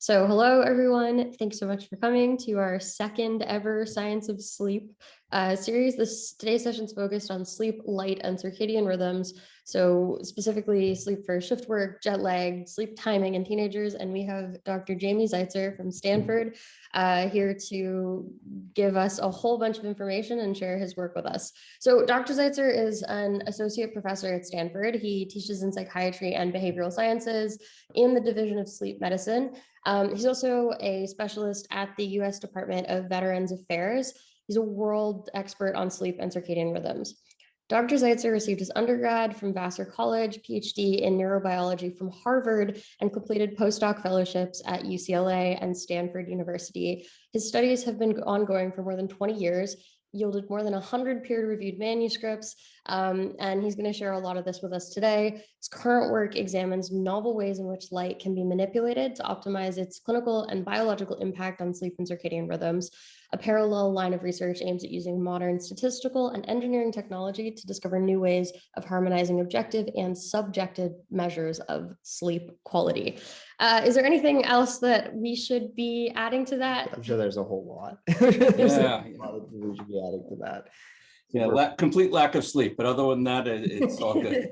So hello, everyone. Thanks so much for coming to our second ever Science of Sleep series. Today's session is focused on sleep, light, and circadian rhythms. So specifically sleep for shift work, jet lag, sleep timing in teenagers. And we have Dr. Jamie Zeitzer from Stanford here to give us a whole bunch of information and share his work with us. So Dr. Zeitzer is an associate professor at Stanford. He teaches in psychiatry and behavioral sciences in the Division of Sleep Medicine. He's also a specialist at the U.S. Department of Veterans Affairs. He's a world expert on sleep and circadian rhythms. Dr. Zeitzer received his undergrad from Vassar College, PhD in neurobiology from Harvard, and completed postdoc fellowships at UCLA and Stanford University. His studies have been ongoing for more than 20 years, yielded more than 100 peer-reviewed manuscripts, and he's going to share a lot of this with us today. His current work examines novel ways in which light can be manipulated to optimize its clinical and biological impact on sleep and circadian rhythms. A parallel line of research aims at using modern statistical and engineering technology to discover new ways of harmonizing objective and subjective measures of sleep quality. Is there anything else that we should be adding to that? I'm sure there's a whole lot. Yeah, A lot of we should be adding to that. yeah, complete lack of sleep, but other than that, it's all good.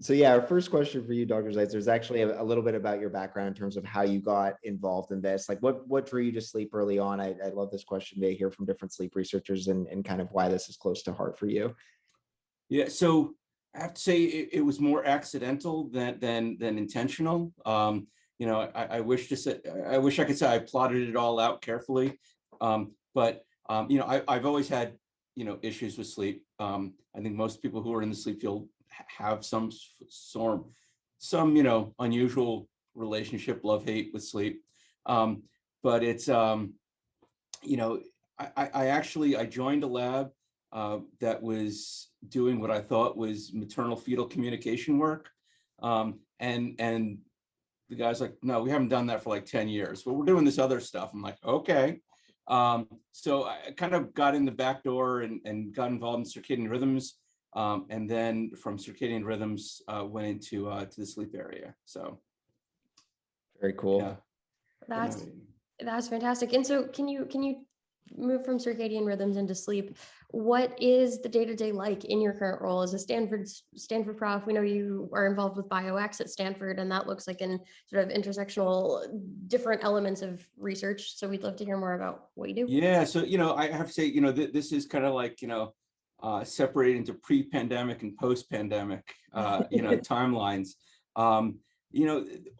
So yeah, our first question for you, Dr. Zeitzer, is actually a little bit about your background in terms of how you got involved in this. Like what drew you to sleep early on? I love this question to hear from different sleep researchers and kind of why this is close to heart for you. Yeah, so I have to say it was more accidental than intentional. I wish I could say I plotted it all out carefully, but I've always had issues with sleep. I think most people who are in the sleep field have some unusual relationship, love-hate with sleep. But it's I joined a lab that was doing what I thought was maternal fetal communication work. And the guy's like, no, we haven't done that for like 10 years, but we're doing this other stuff. I'm like, okay. So I kind of got in the back door and got involved in circadian rhythms. And then from circadian rhythms, went into to the sleep area. So very cool. Yeah. That's fantastic. And so can you move from circadian rhythms into sleep? What is the day-to-day like in your current role as a Stanford prof? We know you are involved with BioX at Stanford, and that looks like an sort of intersectional different elements of research. So we'd love to hear more about what you do. Yeah, so I have to say, this is kind of like separated into pre-pandemic and post-pandemic timelines. I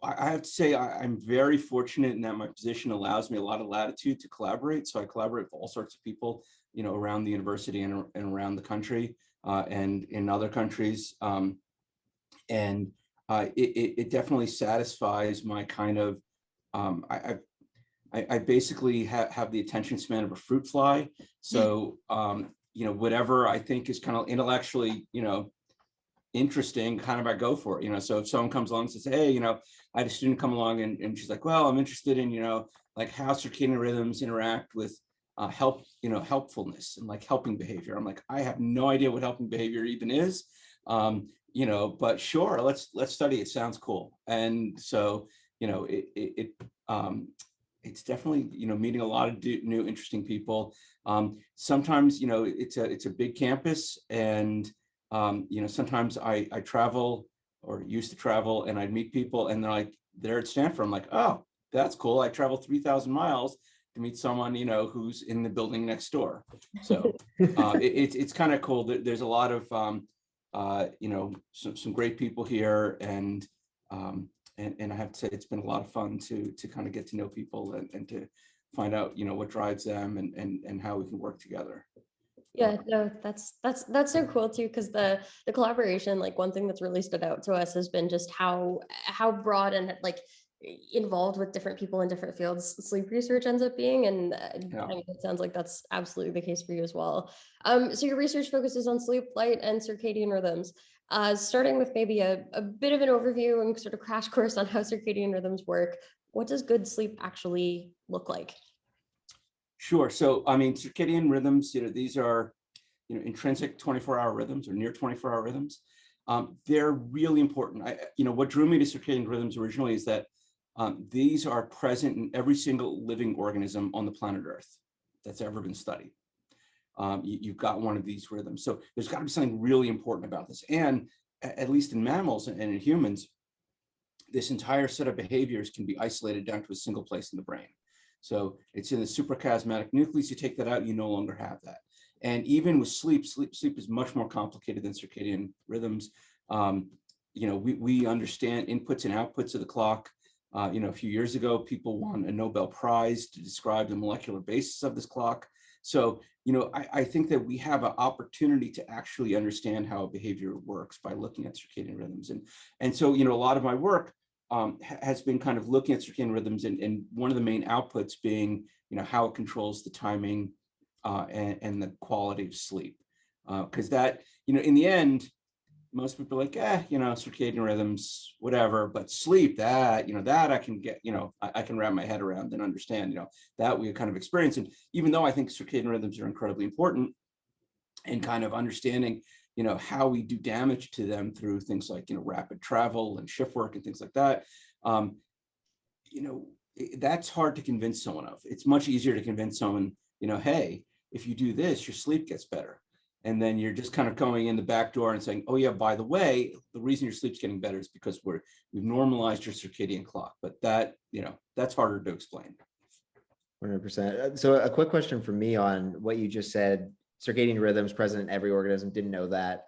have to say I'm very fortunate in that my position allows me a lot of latitude to collaborate. So I collaborate with all sorts of people, around the university and around the country and in other countries. It definitely satisfies my kind of, I basically have the attention span of a fruit fly. So, whatever I think is kind of intellectually, interesting, kind of I go for it. So if someone comes along and says, hey, I had a student come along and she's like, well, I'm interested in, like how circadian rhythms interact with helpfulness and like helping behavior. I'm like, I have no idea what helping behavior even is. But sure, let's study it. Sounds cool. And so, it's definitely, meeting a lot of new, interesting people. Sometimes, it's a big campus, and sometimes I travel or used to travel, and I'd meet people, and they're at Stanford. I'm like, oh, that's cool. I traveled 3,000 miles to meet someone, who's in the building next door. So it's kind of cool. There's a lot of some great people here, and I have to say it's been a lot of fun to kind of get to know people and to find out what drives them and how we can work together. Yeah, no, that's so cool too, because the collaboration, like one thing that's really stood out to us has been just how broad and like involved with different people in different fields sleep research ends up being, and I mean, it sounds like that's absolutely the case for you as well. So your research focuses on sleep, light, and circadian rhythms. Starting with maybe a bit of an overview and sort of crash course on how circadian rhythms work. What does good sleep actually look like? Sure. So, I mean, circadian rhythms, these are, intrinsic 24-hour rhythms or near 24-hour rhythms. They're really important. What drew me to circadian rhythms originally is that These are present in every single living organism on the planet Earth that's ever been studied. You've got one of these rhythms. So there's got to be something really important about this. And at least in mammals and in humans, this entire set of behaviors can be isolated down to a single place in the brain. So it's in the suprachiasmatic nucleus. You take that out, you no longer have that. And even with sleep is much more complicated than circadian rhythms. We understand inputs and outputs of the clock. A few years ago, people won a Nobel Prize to describe the molecular basis of this clock. So, I think that we have an opportunity to actually understand how a behavior works by looking at circadian rhythms. And so, a lot of my work has been kind of looking at circadian rhythms, and one of the main outputs being, how it controls the timing and the quality of sleep. Because that, in the end, most people are like, circadian rhythms, whatever, but sleep, that I can get, I can wrap my head around and understand, that we kind of experience. And even though I think circadian rhythms are incredibly important, and kind of understanding, how we do damage to them through things like, rapid travel and shift work and things like that, that's hard to convince someone of. It's much easier to convince someone, hey, if you do this, your sleep gets better. And then you're just kind of going in the back door and saying, oh yeah, by the way, the reason your sleep's getting better is because we've normalized your circadian clock. But that, that's harder to explain. 100%. So a quick question for me on what you just said, circadian rhythms present in every organism, didn't know that.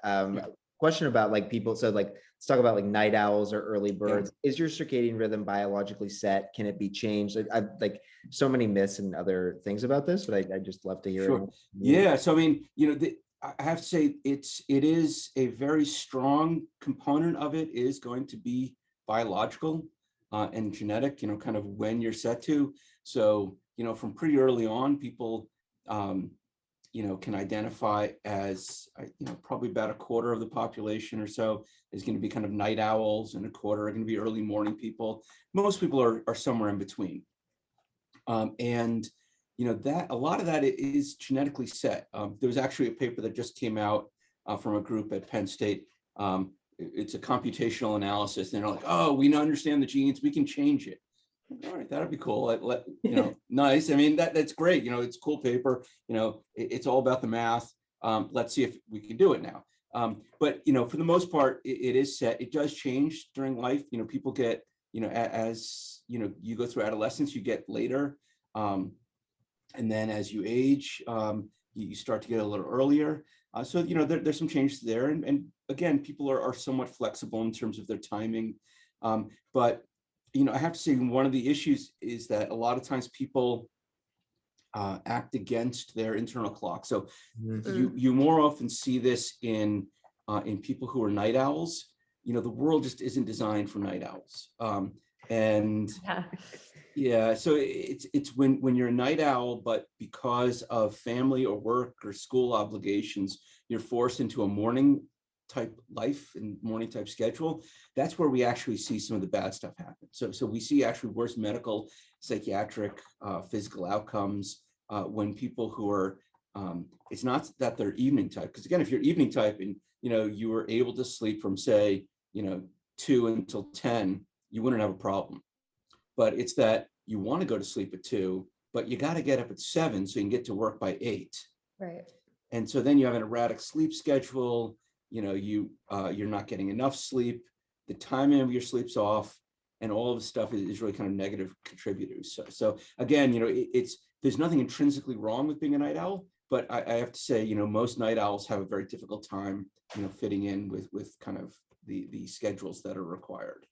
Question about like people, so like, let's talk about like night owls or early birds. Yeah. Is your circadian rhythm biologically set? Can it be changed? I like so many myths and other things about this, but I just love to hear. Sure. Yeah. So, I mean, I have to say it is a very strong component of it is going to be biological and genetic, kind of when you're set to. So, from pretty early on, people, can identify as, probably about a quarter of the population or so is going to be kind of night owls, and a quarter are going to be early morning people. Most people are somewhere in between. That a lot of that is genetically set. There was actually a paper that just came out from a group at Penn State. It's a computational analysis, and they're like, oh, we understand the genes, we can change it. All right, that'd be cool. Nice. I mean, that's great. It's a cool paper. It's all about the math. Let's see if we can do it now. But for the most part, it is set. It does change during life. People get, as you go through adolescence, you get later. And then as you age, you start to get a little earlier. So, there's some changes there. And again, people are somewhat flexible in terms of their timing. But, I have to say one of the issues is that a lot of times people act against their internal clock. So you more often see this in people who are night owls. The world just isn't designed for night owls. Yeah, so it's when you're a night owl, but because of family or work or school obligations, you're forced into a morning type life and morning type schedule. That's where we actually see some of the bad stuff happen. So we see actually worse medical, psychiatric, physical outcomes when people who are, it's not that they're evening type, because again, if you're evening type and you were able to sleep from say 2 until 10, you wouldn't have a problem. But it's that you want to go to sleep at 2, but you got to get up at 7 so you can get to work by 8. Right. And so then you have an erratic sleep schedule. You're not getting enough sleep. The timing of your sleep's off, and all of the stuff is really kind of negative contributors. So again, there's nothing intrinsically wrong with being a night owl, but I have to say, most night owls have a very difficult time, fitting in with kind of the schedules that are required.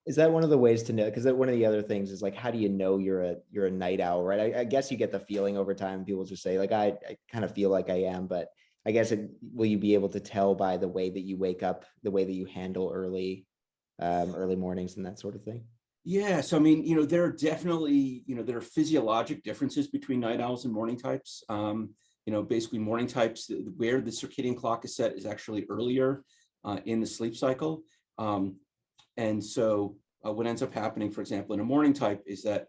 Is that one of the ways to know? Because one of the other things is like, how do you know you're a night owl, right? I guess you get the feeling over time. People just say like, I kind of feel like I am, but I guess will you be able to tell by the way that you wake up, the way that you handle early mornings and that sort of thing? Yeah. So, I mean, there are definitely, there are physiologic differences between night owls and morning types. Basically morning types, where the circadian clock is set is actually earlier in the sleep cycle. And so what ends up happening, for example, in a morning type is that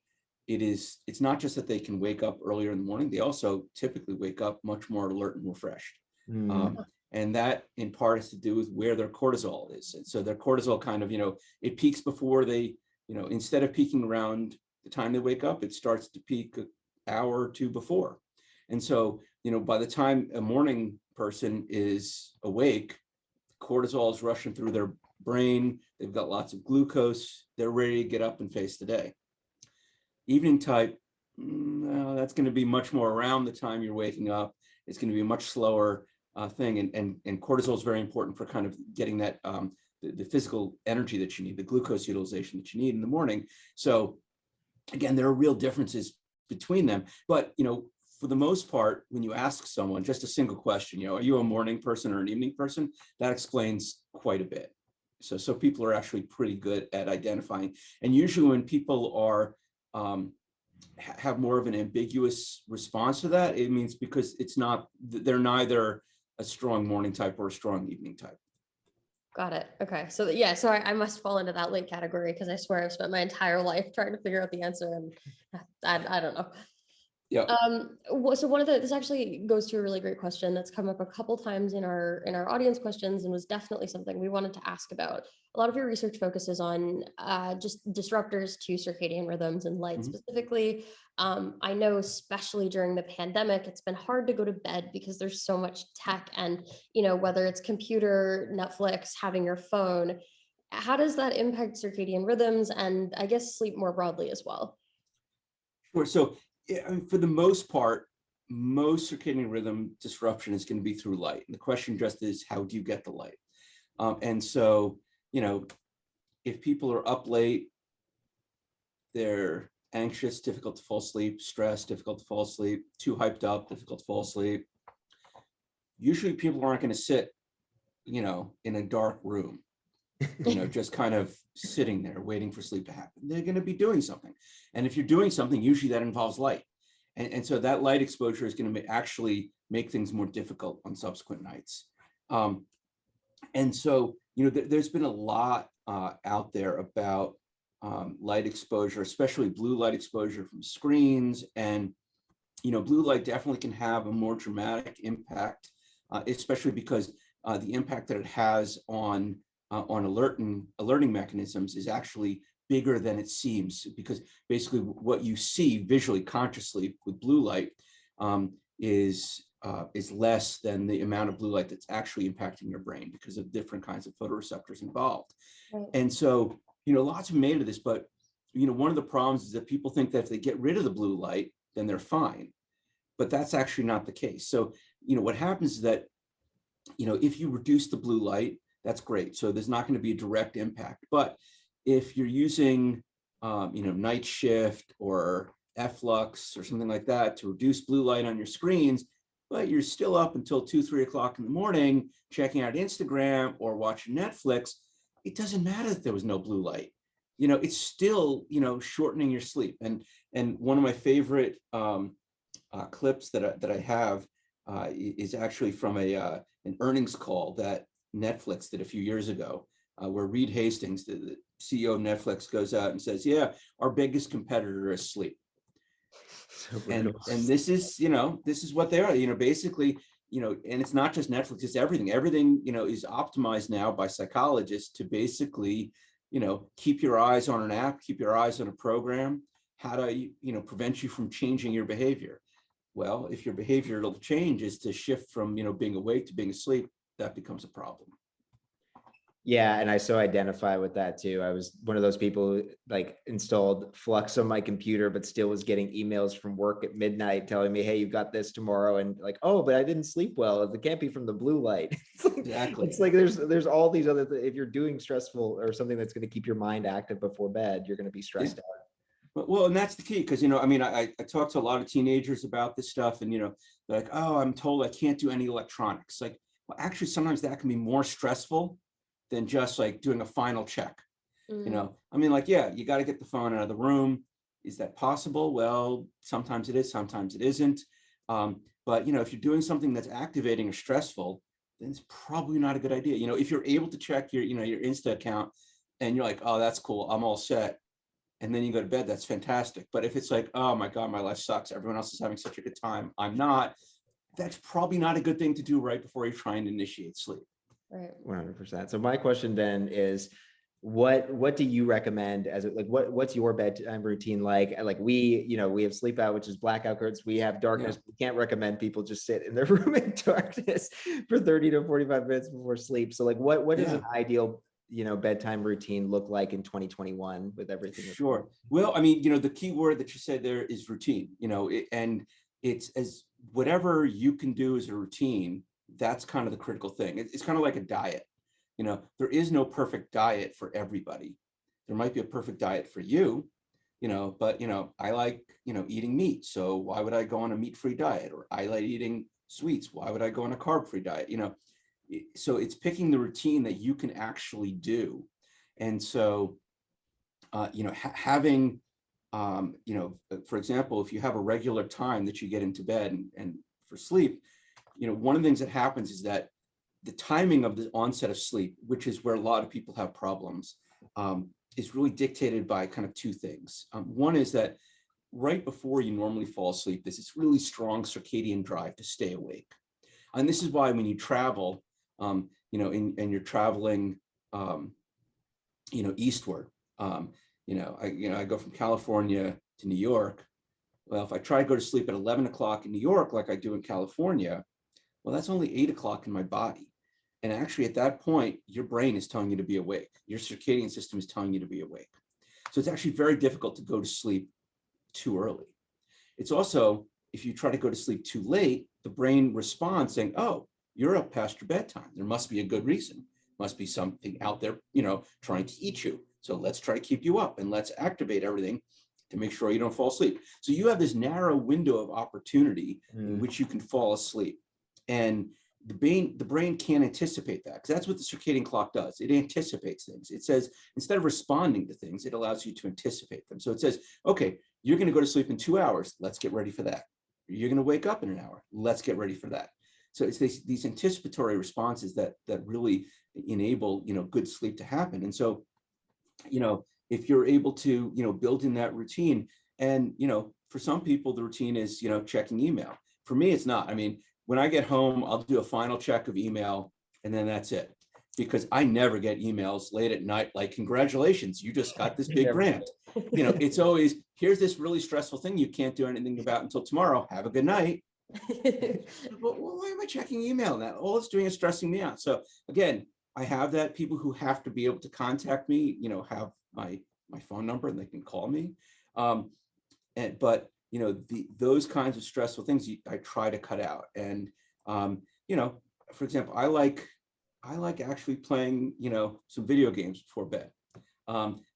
it's not just that they can wake up earlier in the morning, they also typically wake up much more alert and refreshed. And that in part has to do with where their cortisol is. And so their cortisol kind of, it peaks before they instead of peaking around the time they wake up, it starts to peak an hour or two before. And so, by the time a morning person is awake, cortisol is rushing through their brain. They've got lots of glucose. They're ready to get up and face the day. Evening type, that's going to be much more around the time you're waking up. It's going to be a much slower thing. And cortisol is very important for kind of getting that the physical energy that you need, the glucose utilization that you need in the morning. So again, there are real differences between them. But, for the most part, when you ask someone just a single question, are you a morning person or an evening person? That explains quite a bit. So people are actually pretty good at identifying. And usually when people are have more of an ambiguous response to that, it means because they're neither a strong morning type or a strong evening type. Got it. Okay. So yeah, so I must fall into that late category because I swear I've spent my entire life trying to figure out the answer and I don't know. Yeah. So this actually goes to a really great question that's come up a couple times in our audience questions and was definitely something we wanted to ask about. A lot of your research focuses on just disruptors to circadian rhythms and light specifically. I know especially during the pandemic, it's been hard to go to bed because there's so much tech and, whether it's computer, Netflix, having your phone, how does that impact circadian rhythms and I guess sleep more broadly as well? Sure. So for the most part, most circadian rhythm disruption is going to be through light. And the question just is, how do you get the light? And so, if people are up late, they're anxious, difficult to fall asleep, stressed, difficult to fall asleep, too hyped up, difficult to fall asleep. Usually people aren't going to sit, in a dark room, just kind of sitting there waiting for sleep to happen. They're going to be doing something. And if you're doing something, usually that involves light. And so that light exposure is going to actually make things more difficult on subsequent nights. And so, there's been a lot out there about light exposure, especially blue light exposure from screens. And, blue light definitely can have a more dramatic impact, especially because the impact that it has on alerting mechanisms is actually bigger than it seems, because basically what you see visually consciously with blue light is less than the amount of blue light that's actually impacting your brain because of different kinds of photoreceptors involved. Right. And so, lots of made of this, but, one of the problems is that people think that if they get rid of the blue light, then they're fine. But that's actually not the case. So, what happens is that, if you reduce the blue light, that's great. So there's not going to be a direct impact. But if you're using, night shift or F-Lux or something like that to reduce blue light on your screens, but you're still up until 2, 3 o'clock in the morning, checking out Instagram or watching Netflix, it doesn't matter if there was no blue light. It's still, shortening your sleep. And one of my favorite clips that I have is actually from an earnings call that Netflix did a few years ago, where Reed Hastings, the CEO of Netflix, goes out and says, yeah, our biggest competitor is sleep. So and this is what they are, basically, and it's not just Netflix, it's everything. Everything, is optimized now by psychologists to basically, keep your eyes on an app, keep your eyes on a program, how to, prevent you from changing your behavior. Well, if your behavioral change is to shift from, being awake to being asleep, that becomes a problem. Yeah, and I so identify with that too. I was one of those people who installed Flux on my computer, but still was getting emails from work at midnight telling me, "Hey, you got this tomorrow," and oh, but I didn't sleep well. It can't be from the blue light. Exactly. It's like there's all these other if you're doing stressful or something that's going to keep your mind active before bed, you're going to be stressed out. Well, and that's the key, because I talk to a lot of teenagers about this stuff, and they're like, "Oh, I'm told I can't do any electronics." Like, well, actually, sometimes that can be more stressful than just doing a final check. Yeah, you got to get the phone out of the room. Is that possible? Well, sometimes it is, sometimes it isn't. But if you're doing something that's activating or stressful, then it's probably not a good idea. If you're able to check your, your Insta account and you're like, oh, that's cool, I'm all set, and then you go to bed, that's fantastic. But if it's like, oh my God, my life sucks, everyone else is having such a good time, I'm not, that's probably not a good thing to do right before you're trying to initiate sleep. Right. 100%. So my question then is, what do you recommend as like what's your bedtime routine like? Like we have sleep out, which is blackout curtains. We have darkness. We can't recommend people just sit in their room in darkness for 30 to 45 minutes before sleep. So like what does an ideal bedtime routine look like in 2021 with everything? Sure. Well, I mean, the key word that you said there is routine, and it's as whatever you can do as a routine, that's kind of the critical thing. It's kind of like a diet. There is no perfect diet for everybody. There might be a perfect diet for you, but, I like, eating meat. So why would I go on a meat-free diet? Or I like eating sweets. Why would I go on a carb-free diet? So it's picking the routine that you can actually do. And so, having, for example, if you have a regular time that you get into bed and for sleep, one of the things that happens is that the timing of the onset of sleep, which is where a lot of people have problems, is really dictated by kind of two things. One is that right before you normally fall asleep, there's this really strong circadian drive to stay awake. And this is why when you travel, and you're traveling, eastward, I go from California to New York. Well, if I try to go to sleep at 11 o'clock in New York, like I do in California, well, that's only 8 o'clock in my body. And actually at that point, your brain is telling you to be awake. Your circadian system is telling you to be awake. So it's actually very difficult to go to sleep too early. It's also, if you try to go to sleep too late, the brain responds saying, oh, you're up past your bedtime. There must be a good reason. Must be something out there, trying to eat you. So let's try to keep you up and let's activate everything to make sure you don't fall asleep. So you have this narrow window of opportunity in which you can fall asleep. And the brain can't anticipate that, because that's what the circadian clock does. It anticipates things. It says, instead of responding to things, it allows you to anticipate them. So it says, okay, you're going to go to sleep in 2 hours. Let's get ready for that. You're going to wake up in an hour. Let's get ready for that. So it's these anticipatory responses that really enable, good sleep to happen. And so, if you're able to, build in that routine, and, for some people, the routine is, checking email. For me, it's not. I mean, when I get home, I'll do a final check of email, and then that's it. Because I never get emails late at night like, congratulations, you just got this big grant. It's always, here's this really stressful thing you can't do anything about until tomorrow. Have a good night. Well, why am I checking email now? All it's doing is stressing me out. So again, I have that. People who have to be able to contact me, have my phone number and they can call me. But those kinds of stressful things I try to cut out. And for example, I like actually playing some video games before bed.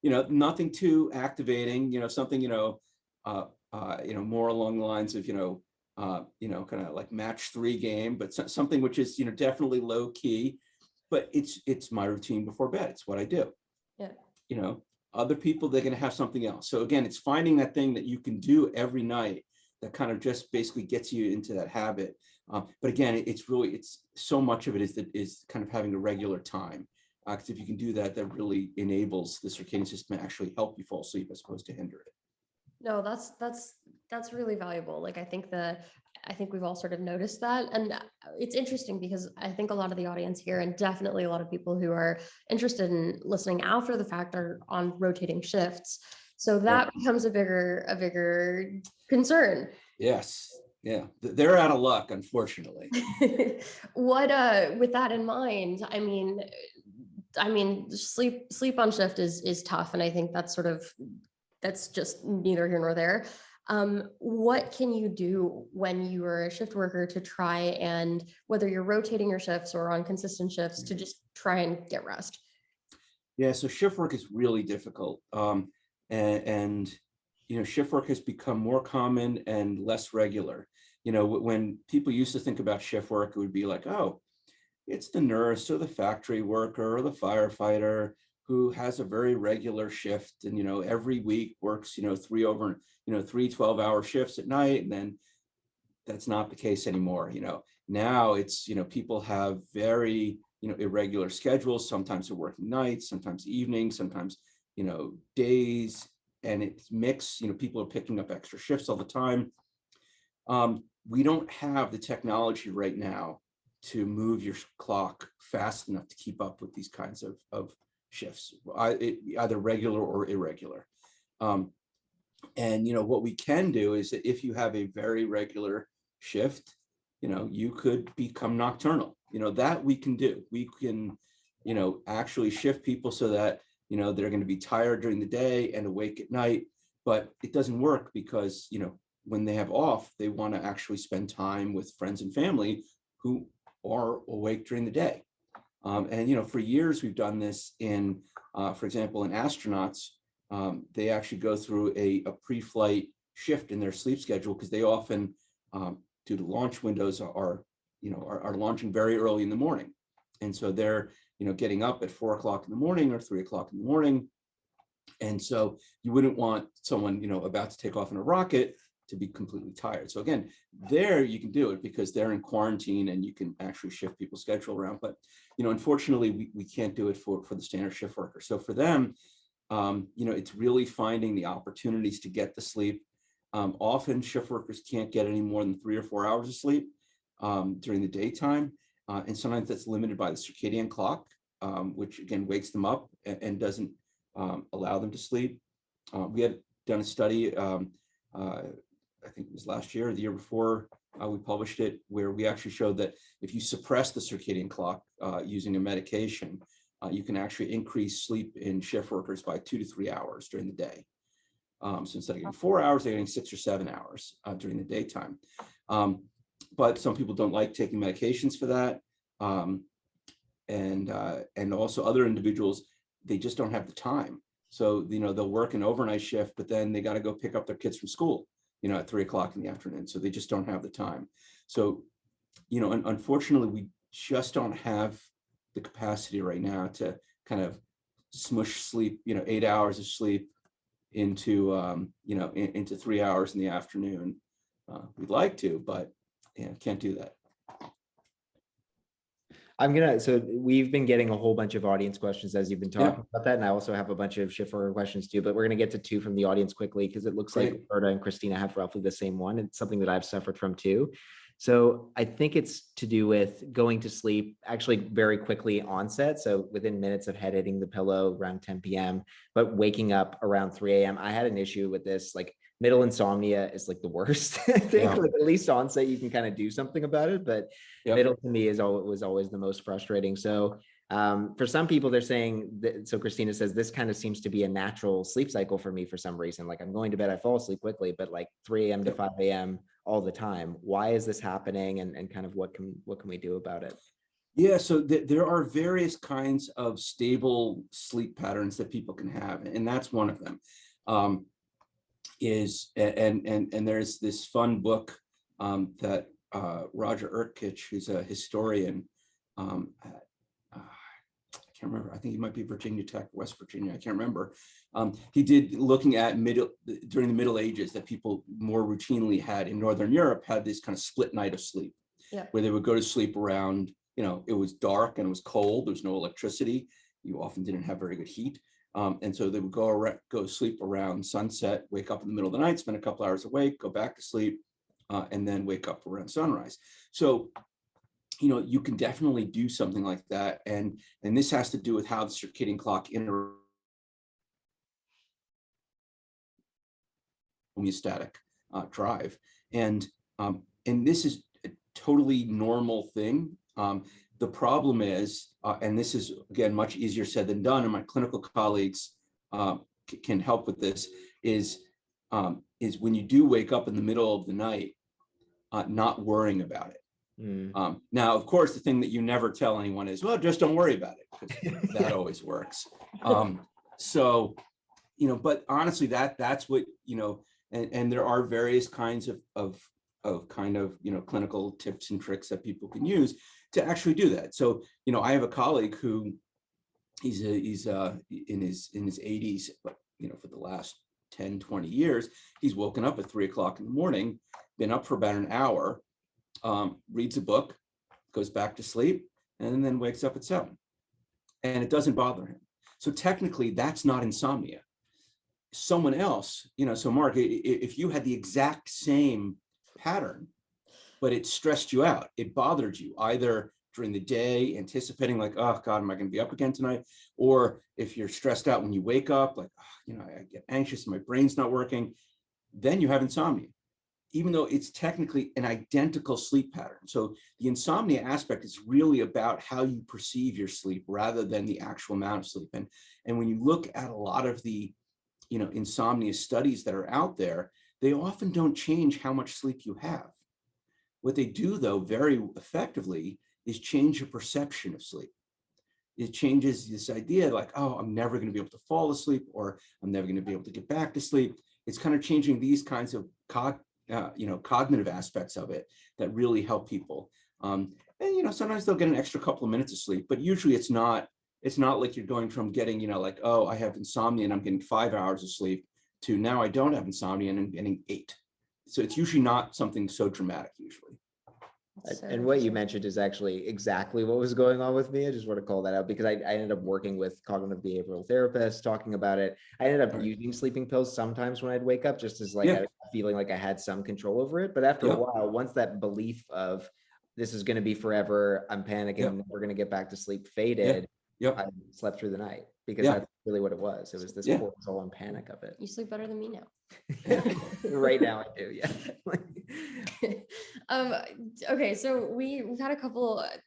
Nothing too activating. Something more along the lines of kind of like match 3 game, but something which is definitely low key. But it's my routine before bed. It's what I do. Yeah. Other people, they're going to have something else. So again, it's finding that thing that you can do every night that kind of just basically gets you into that habit. But again, it's so much of it is kind of having a regular time. Because if you can do that, that really enables the circadian system to actually help you fall asleep as opposed to hinder it. No, that's really valuable. Like, I think we've all sort of noticed that. And it's interesting because I think a lot of the audience here, and definitely a lot of people who are interested in listening after the fact, are on rotating shifts. So that becomes a bigger concern. Yes. Yeah. They're out of luck, unfortunately. With that in mind, I mean, sleep on shift is tough. And I think that's just neither here nor there. What can you do when you are a shift worker to try and, whether you're rotating your shifts or on consistent shifts, to just try and get rest? Yeah, so shift work is really difficult. And shift work has become more common and less regular. When people used to think about shift work, it would be like, oh, it's the nurse or the factory worker or the firefighter who has a very regular shift and, every week works, 3 12-hour shifts at night. And then that's not the case anymore. Now it's, people have very, irregular schedules. Sometimes they're working nights, sometimes evenings, sometimes, days, and it's mixed. People are picking up extra shifts all the time. We don't have the technology right now to move your clock fast enough to keep up with these kinds of shifts, either regular or irregular. And what we can do is that if you have a very regular shift, you could become nocturnal. That we can do. We can, actually shift people so that they're going to be tired during the day and awake at night. But it doesn't work because when they have off, they want to actually spend time with friends and family who are awake during the day. And for years we've done this in, for example, in astronauts. They actually go through a pre-flight shift in their sleep schedule because they often, due to launch windows, are launching very early in the morning, and so they're getting up at 4 o'clock in the morning or 3 o'clock in the morning, and so you wouldn't want someone about to take off in a rocket to be completely tired. So again, there you can do it because they're in quarantine and you can actually shift people's schedule around. But unfortunately, we can't do it for the standard shift worker. So for them, it's really finding the opportunities to get the sleep. Often shift workers can't get any more than 3 or 4 hours of sleep during the daytime. And sometimes that's limited by the circadian clock, which again wakes them up and doesn't allow them to sleep. We had done a study, I think it was last year or the year before, we published it, where we actually showed that if you suppress the circadian clock using a medication, you can actually increase sleep in shift workers by 2 to 3 hours during the day. So instead of getting 4 hours, they're getting 6 or 7 hours during the daytime. But some people don't like taking medications for that. And also other individuals, they just don't have the time. So, they'll work an overnight shift, but then they got to go pick up their kids from school, at 3 o'clock in the afternoon. So they just don't have the time. So, unfortunately, we just don't have the capacity right now to kind of smush sleep, 8 hours of sleep into, into 3 hours in the afternoon. We'd like to, but can't do that. So we've been getting a whole bunch of audience questions as you've been talking about that. And I also have a bunch of shift worker questions too, but we're going to get to 2 from the audience quickly because it looks like Roberta and Christina have roughly the same one. It's something that I've suffered from too. So I think it's to do with going to sleep actually very quickly onset. So within minutes of head hitting the pillow around 10 p.m., but waking up around 3 a.m. I had an issue with this, like middle insomnia is like the worst. I think like at least onset, you can kind of do something about it, but middle to me was always the most frustrating. So for some people, they're saying that, so Christina says, this kind of seems to be a natural sleep cycle for me for some reason. Like I'm going to bed, I fall asleep quickly, but like 3 a.m. to 5 a.m. all the time. Why is this happening? And kind of what can we do about it? Yeah, so there are various kinds of stable sleep patterns that people can have, and that's one of them. And there's this fun book that Roger Urkich, who's a historian at, I can't remember, I think he might be Virginia Tech, West Virginia, I can't remember. He did looking at during the Middle Ages that people more routinely had in Northern Europe had this kind of split night of sleep, where they would go to sleep around, it was dark and it was cold, there was no electricity, you often didn't have very good heat. And so they would go sleep around sunset, wake up in the middle of the night, spend a couple hours awake, go back to sleep, and then wake up around sunrise. So, you can definitely do something like that. And this has to do with how the circadian clock homeostatic drive. And this is a totally normal thing. The problem is, and this is, again, much easier said than done, and my clinical colleagues can help with this, is when you do wake up in the middle of the night, not worrying about it. Now, of course, the thing that you never tell anyone is, well, just don't worry about it, because that always works. So, but honestly, that's what, and there are various kinds of kind of, clinical tips and tricks that people can use to actually do that. So, I have a colleague who he's in his 80s, but, for the last 10, 20 years, he's woken up at 3 o'clock in the morning, been up for about an hour, reads a book, goes back to sleep, and then wakes up at 7. And it doesn't bother him. So technically, that's not insomnia. Someone else, so Mark, if you had the exact same pattern, but it stressed you out, it bothered you, either during the day, anticipating like, oh God, am I going to be up again tonight? Or if you're stressed out when you wake up, like, oh, I get anxious and my brain's not working, then you have insomnia, even though it's technically an identical sleep pattern. So the insomnia aspect is really about how you perceive your sleep rather than the actual amount of sleep. And when you look at a lot of the, insomnia studies that are out there, they often don't change how much sleep you have. What they do, though, very effectively is change your perception of sleep. It changes this idea like, oh, I'm never going to be able to fall asleep, or I'm never going to be able to get back to sleep. It's kind of changing these kinds of cognitive aspects of it that really help people. And sometimes they'll get an extra couple of minutes of sleep, but usually it's not like you're going from getting, like, oh, I have insomnia and I'm getting 5 hours of sleep, to now I don't have insomnia and I'm getting 8. So it's usually not something so dramatic usually. And what you mentioned is actually exactly what was going on with me. I just want to call that out because I ended up working with cognitive behavioral therapists talking about it. I ended up using sleeping pills sometimes when I'd wake up, just as like feeling like I had some control over it. But after a while, once that belief of this is going to be forever, I'm panicking, we're going to get back to sleep faded, I slept through the night because that's really what it was. It was this cortisol and panic of it. You sleep better than me now. Right now I do, Okay, so we've had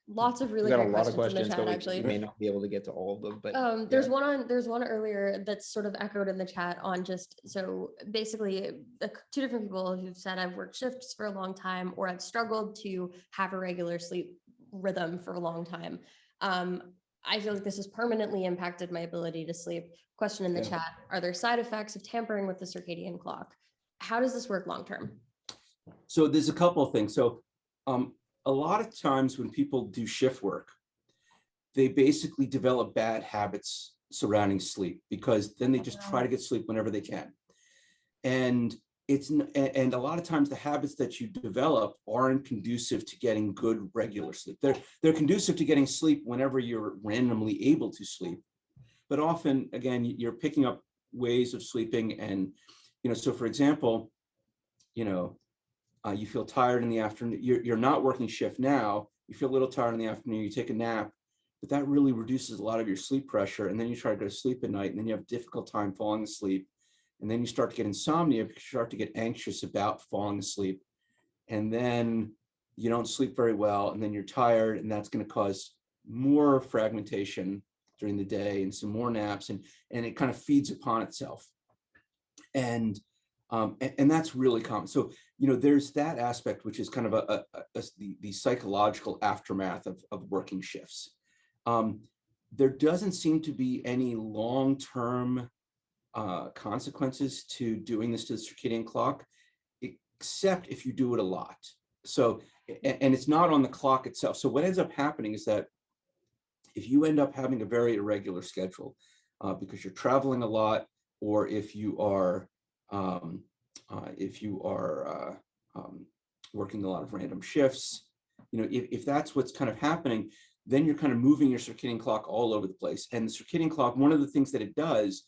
lots of really got great a lot of questions in the chat, but actually. we may not be able to get to all of them, but there's one earlier that's sort of echoed in the chat on just, so basically 2 different people who've said, I've worked shifts for a long time, or I've struggled to have a regular sleep rhythm for a long time. I feel like this has permanently impacted my ability to sleep. Question in the chat: are there side effects of tampering with the circadian clock? How does this work long term? So there's a couple of things. So a lot of times when people do shift work, they basically develop bad habits surrounding sleep, because then they just try to get sleep whenever they can. And a lot of times the habits that you develop aren't conducive to getting good regular sleep. They're conducive to getting sleep whenever you're randomly able to sleep. But often, again, you're picking up ways of sleeping. And, so for example, you feel tired in the afternoon, you're not working shift now, you feel a little tired in the afternoon, you take a nap, but that really reduces a lot of your sleep pressure. And then you try to go to sleep at night, and then you have a difficult time falling asleep. And then you start to get insomnia because you start to get anxious about falling asleep. And then you don't sleep very well, and then you're tired, and that's going to cause more fragmentation during the day and some more naps, and it kind of feeds upon itself. And that's really common. So, there's that aspect, which is kind of the psychological aftermath of working shifts. There doesn't seem to be any long-term consequences to doing this to the circadian clock, except if you do it a lot. So, and it's not on the clock itself. So what ends up happening is that if you end up having a very irregular schedule, because you're traveling a lot, or if you are working a lot of random shifts, if that's what's kind of happening, then you're kind of moving your circadian clock all over the place. And the circadian clock, one of the things that it does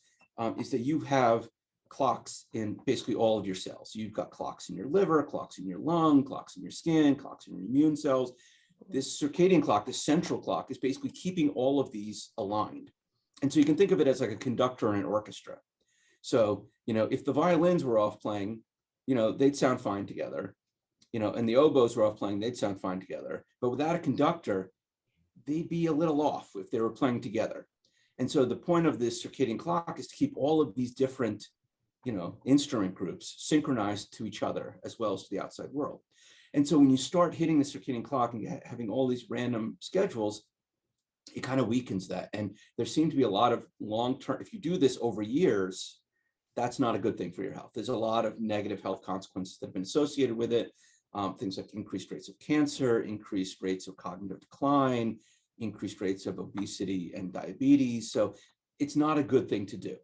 is that you have clocks in basically all of your cells. You've got clocks in your liver, clocks in your lung, clocks in your skin, clocks in your immune cells. This circadian clock, this central clock, is basically keeping all of these aligned. And so you can think of it as like a conductor in an orchestra. So, if the violins were off playing, they'd sound fine together, and the oboes were off playing, they'd sound fine together. But without a conductor, they'd be a little off if they were playing together. And so the point of this circadian clock is to keep all of these different, instrument groups synchronized to each other as well as to the outside world. And so when you start hitting the circadian clock and having all these random schedules, it kind of weakens that. And there seem to be a lot of long-term, if you do this over years, that's not a good thing for your health. There's a lot of negative health consequences that have been associated with it. Things like increased rates of cancer, increased rates of cognitive decline, increased rates of obesity and diabetes. So it's not a good thing to do.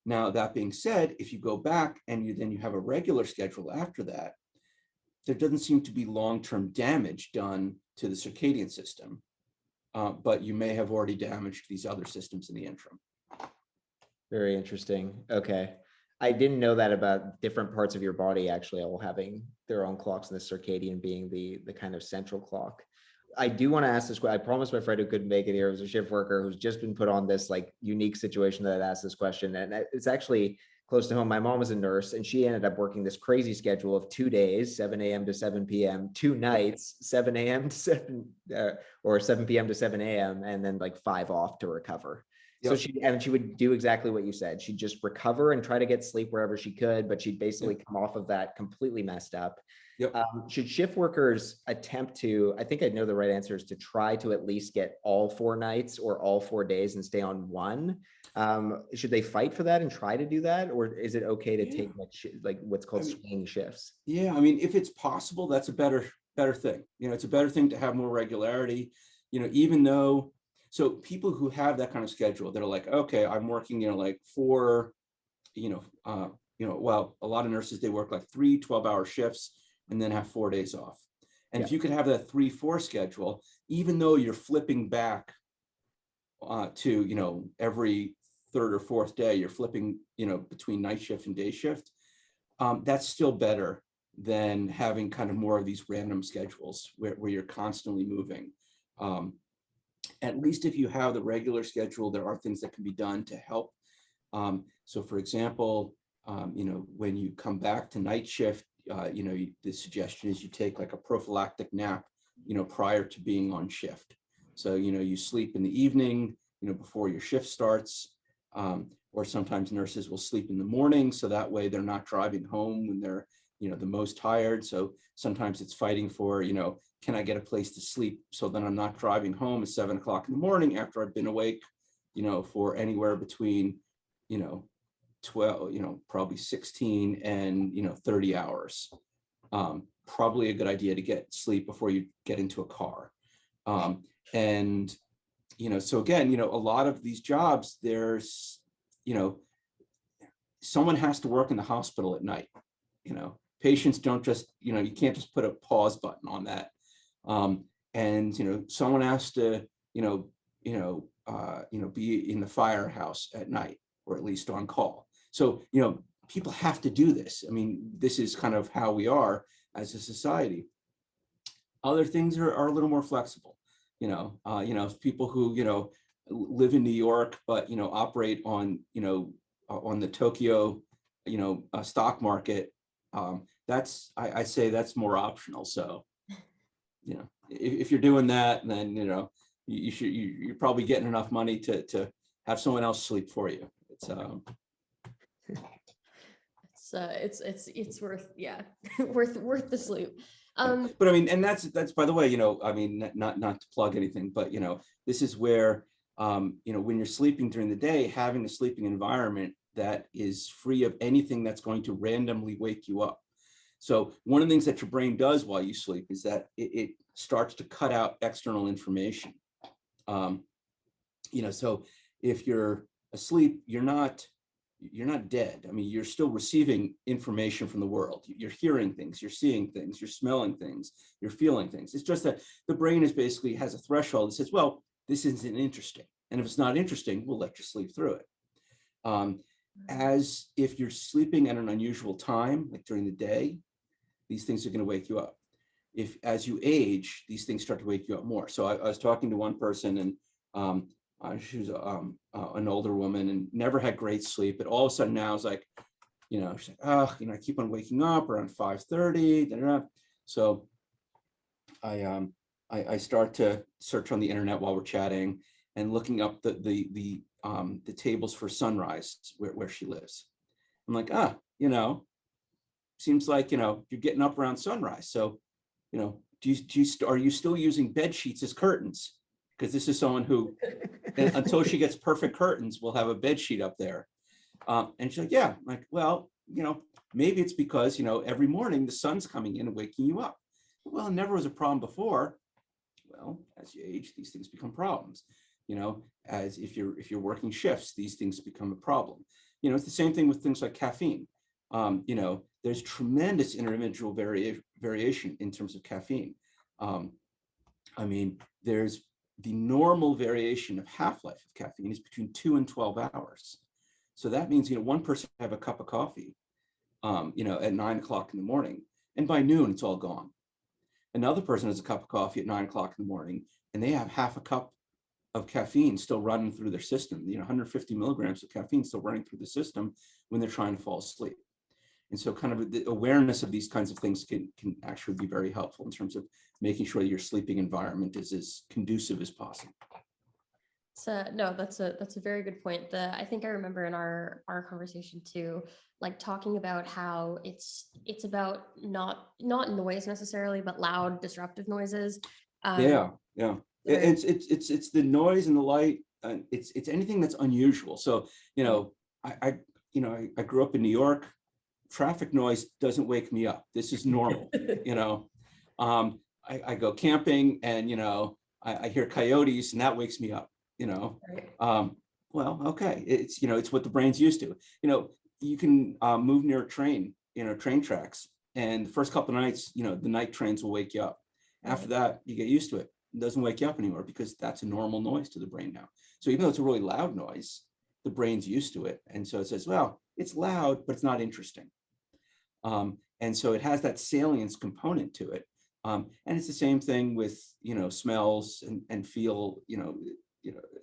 Now, that being said, if you go back and you have a regular schedule after that, there doesn't seem to be long-term damage done to the circadian system, but you may have already damaged these other systems in the interim. Very interesting. Okay. I didn't know that about different parts of your body actually all having their own clocks, and the circadian being the kind of central clock. I do want to ask this question. I promised my friend who couldn't make it here. It was a shift worker who's just been put on this like unique situation that I'd asked this question. And it's actually close to home. My mom was a nurse and she ended up working this crazy schedule of 2 days, 7 a.m. to 7 p.m., 2 nights, 7 a.m. to 7 or 7 p.m. to 7 a.m. and then like 5 off to recover. So she would do exactly what you said. She'd just recover and try to get sleep wherever she could, but she'd basically come off of that completely messed up. Should shift workers attempt to, I think I know the right answer is to try to at least get all 4 nights or all 4 days and stay on one. Should they fight for that and try to do that? Or is it okay to take like what's called swing shifts? Yeah, I mean, if it's possible, that's a better thing. It's a better thing to have more regularity, even though, so people who have that kind of schedule, they're like, okay, I'm working, like 4, well, a lot of nurses, they work like 3 12-hour shifts and then have 4 days off. And if you could have that 3-4 schedule, even though you're flipping back to, every 3rd or 4th day, you're flipping, between night shift and day shift, that's still better than having kind of more of these random schedules where you're constantly moving. At least if you have the regular schedule, there are things that can be done to help. So for example, when you come back to night shift, the suggestion is you take like a prophylactic nap, prior to being on shift. So, you sleep in the evening, before your shift starts, or sometimes nurses will sleep in the morning. So that way they're not driving home when they're, the most tired. So sometimes it's fighting for, can I get a place to sleep so that I'm not driving home at 7 o'clock in the morning after I've been awake, for anywhere between, 12, probably 16 and, 30 hours. Probably a good idea to get sleep before you get into a car. And, so again, a lot of these jobs, there's, someone has to work in the hospital at night. Patients don't just, you can't just put a pause button on that. And, someone has to, be in the firehouse at night, or at least on call. So, people have to do this. I mean, this is kind of how we are as a society. Other things are a little more flexible. People who, live in New York, but, operate on, on the Tokyo, stock market. That's, I say that's more optional. So, if you're doing that, then, you're probably getting enough money to have someone else sleep for you. It's worth, worth the sleep. But I mean, and that's by the way, I mean, not to plug anything, but this is where when you're sleeping during the day, having a sleeping environment that is free of anything that's going to randomly wake you up. So one of the things that your brain does while you sleep is that it starts to cut out external information. So if you're asleep, you're not dead. I mean, you're still receiving information from the world. You're hearing things, you're seeing things, you're smelling things, you're feeling things. It's just that the brain is basically has a threshold that says, well, this isn't interesting. And if it's not interesting, we'll let you sleep through it. As if you're sleeping at an unusual time, like during the day, these things are going to wake you up. If as you age, these things start to wake you up more. So I was talking to one person, and she was an older woman and never had great sleep. But all of a sudden now it's like, she's like, oh, I keep on waking up around 5:30. So I start to search on the internet while we're chatting and looking up the tables for sunrise where she lives. I'm like, seems like, you're getting up around sunrise. So, are you still using bed sheets as curtains? Because this is someone who, until she gets perfect curtains, will have a bed sheet up there. And she's like, yeah. I'm like, well, maybe it's because, every morning the sun's coming in and waking you up. Well, it never was a problem before. Well, as you age, these things become problems. As if you're working shifts, these things become a problem. It's the same thing with things like caffeine. There's tremendous individual variation in terms of caffeine. I mean, there's the normal variation of half-life of caffeine is between 2 and 12 hours. So that means, one person can have a cup of coffee, at 9 o'clock in the morning, and by noon it's all gone. Another person has a cup of coffee at 9 o'clock in the morning, and they have half a cup of caffeine still running through their system, 150 milligrams of caffeine still running through the system when they're trying to fall asleep. And so kind of the awareness of these kinds of things can actually be very helpful in terms of making sure your sleeping environment is as conducive as possible. So no, that's a very good point. I think I remember in our conversation too, like talking about how it's about not noise necessarily, but loud disruptive noises. Yeah. Right. It's the noise and the light, and it's anything that's unusual. So, I grew up in New York. Traffic noise doesn't wake me up. This is normal. I go camping, and I hear coyotes, and that wakes me up. Right. Well, okay, it's what the brain's used to. You can move near a train, train tracks, and the first couple of nights, the night trains will wake you up. After that, you get used to it. It doesn't wake you up anymore because that's a normal noise to the brain now. So even though it's a really loud noise, the brain's used to it, and so it says, well, it's loud, but it's not interesting. And so it has that salience component to it. And it's the same thing with, smells and feel,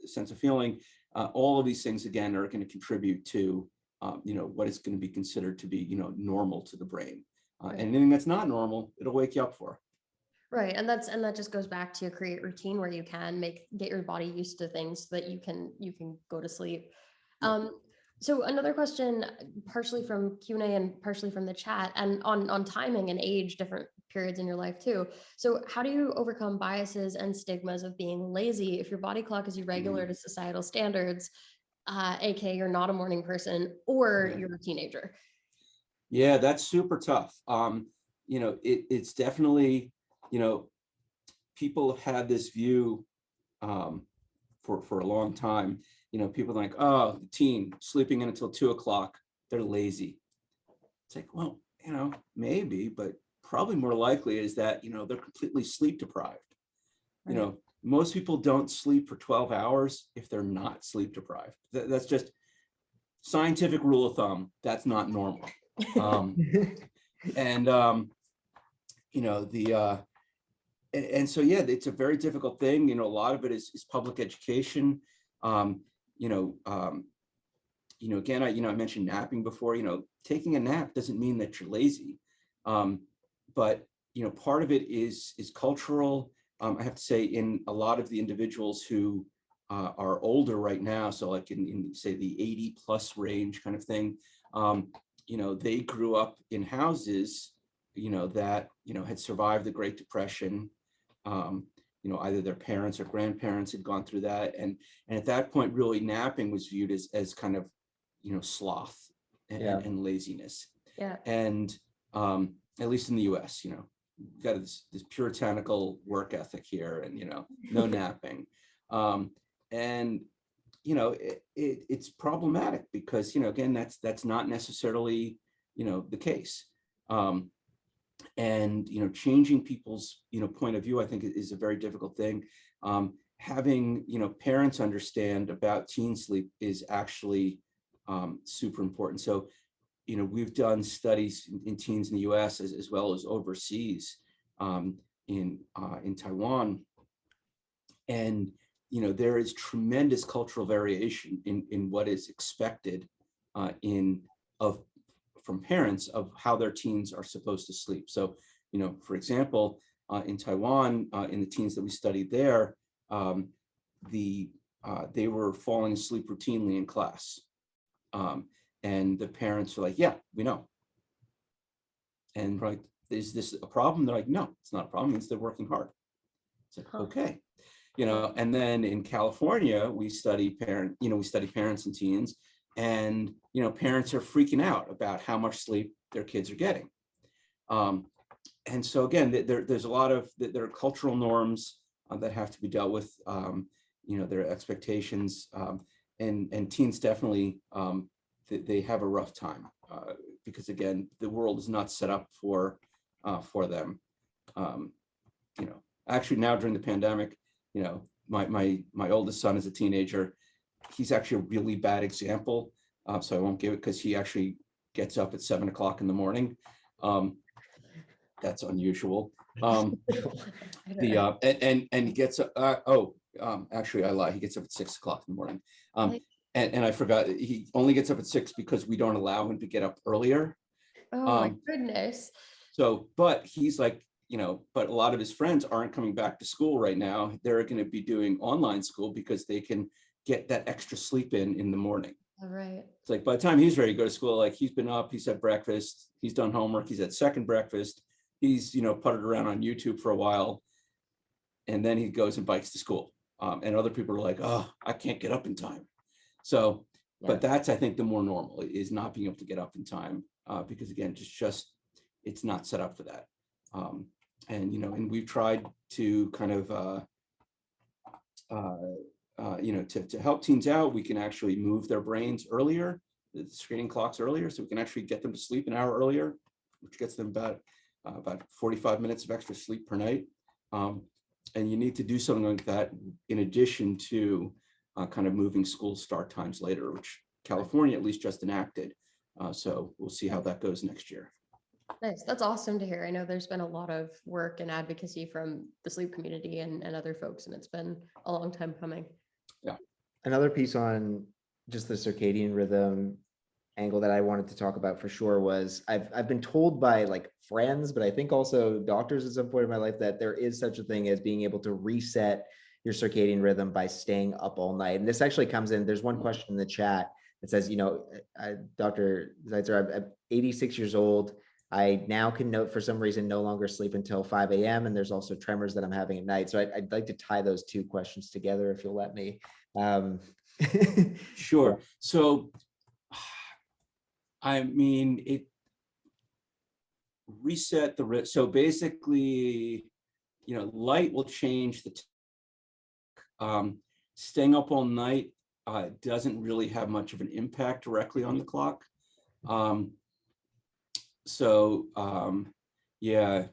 sense of feeling. All of these things, again, are going to contribute to, what is going to be considered to be, normal to the brain. And anything that's not normal, it'll wake you up for. Right. And that just goes back to create routine where you can get your body used to things so that you can go to sleep. So another question, partially from Q&A and partially from the chat, and on timing and age, different periods in your life too. So how do you overcome biases and stigmas of being lazy if your body clock is irregular to societal standards, aka you're not a morning person or you're a teenager? Yeah, that's super tough. It's definitely, people have had this view for a long time. People are like, oh, the teen sleeping in until 2 o'clock, they're lazy. It's like, well, maybe, but probably more likely is that, they're completely sleep deprived. Right. Most people don't sleep for 12 hours if they're not sleep deprived. That's just scientific rule of thumb. That's not normal. And so, yeah, it's a very difficult thing. A lot of it is public education. Again, I mentioned napping before. Taking a nap doesn't mean that you're lazy, but part of it is cultural. I have to say, in a lot of the individuals who are older right now, so like in say the 80 plus range kind of thing, they grew up in houses that had survived the Great Depression. Either their parents or grandparents had gone through that, and at that point, really napping was viewed as kind of sloth and laziness. Yeah. And at least in the U.S., we've got this puritanical work ethic here, and no napping, and it's problematic because again, that's not necessarily the case. And changing people's point of view, I think, is a very difficult thing. Having parents understand about teen sleep is actually super important. So we've done studies in teens in the U.S. as well as overseas, in Taiwan, and there is tremendous cultural variation in what is expected from parents of how their teens are supposed to sleep. So, for example, in Taiwan, in the teens that we studied there, they were falling asleep routinely in class. And the parents are like, yeah, we know. And right, is this a problem? They're like, no, it's not a problem. It's they're working hard. It's like, okay. And then in California, we study parents and teens, and parents are freaking out about how much sleep their kids are getting. And so again, there's a lot of there are cultural norms that have to be dealt with. Their expectations, and teens definitely they have a rough time because again, the world is not set up for them. Actually, now during the pandemic, my oldest son is a teenager. He's actually a really bad example, so I won't give it because he actually gets up at 7 o'clock in the morning. that's unusual. I don't The know. and he gets actually I lie, he gets up at 6 o'clock in the morning. Like, And I forgot, he only gets up at 6 because we don't allow him to get up earlier. oh my goodness. So, but he's like, but a lot of his friends aren't coming back to school right now. They're going to be doing online school because they can get that extra sleep in the morning. All right. It's like by the time he's ready to go to school, like he's been up, he's had breakfast, he's done homework, he's had second breakfast, he's puttered around on YouTube for a while, and then he goes and bikes to school. And other people are like, oh, I can't get up in time. So, but that's, I think, the more normal is not being able to get up in time because again, just it's not set up for that. And we've tried to kind of to help teens out. We can actually move their brains earlier, the screening clocks earlier, so we can actually get them to sleep an hour earlier, which gets them about 45 minutes of extra sleep per night. And you need to do something like that in addition to kind of moving school start times later, which California at least just enacted. So we'll see how that goes next year. Nice. That's awesome to hear. I know there's been a lot of work and advocacy from the sleep community and other folks, and it's been a long time coming. Yeah. Another piece on just the circadian rhythm angle that I wanted to talk about for sure was I've been told by like friends, but I think also doctors at some point in my life that there is such a thing as being able to reset your circadian rhythm by staying up all night. And this actually comes in, there's one question in the chat that says, Dr. Zeitzer, I'm 86 years old. I now can note for some reason no longer sleep until 5 a.m. And there's also tremors that I'm having at night. So I'd like to tie those two questions together if you'll let me. Sure. So, I mean, it reset the, so basically, light will change the, staying up all night doesn't really have much of an impact directly on the clock. Yeah,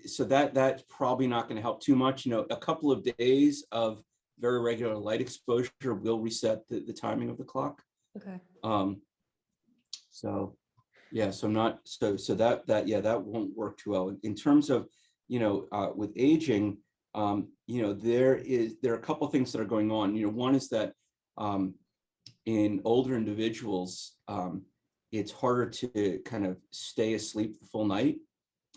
so that's probably not going to help too much. A couple of days of very regular light exposure will reset the timing of the clock. Okay. So yeah, so not that won't work too well in terms of with aging. There are a couple of things that are going on. One is that in older individuals, it's harder to kind of stay asleep the full night.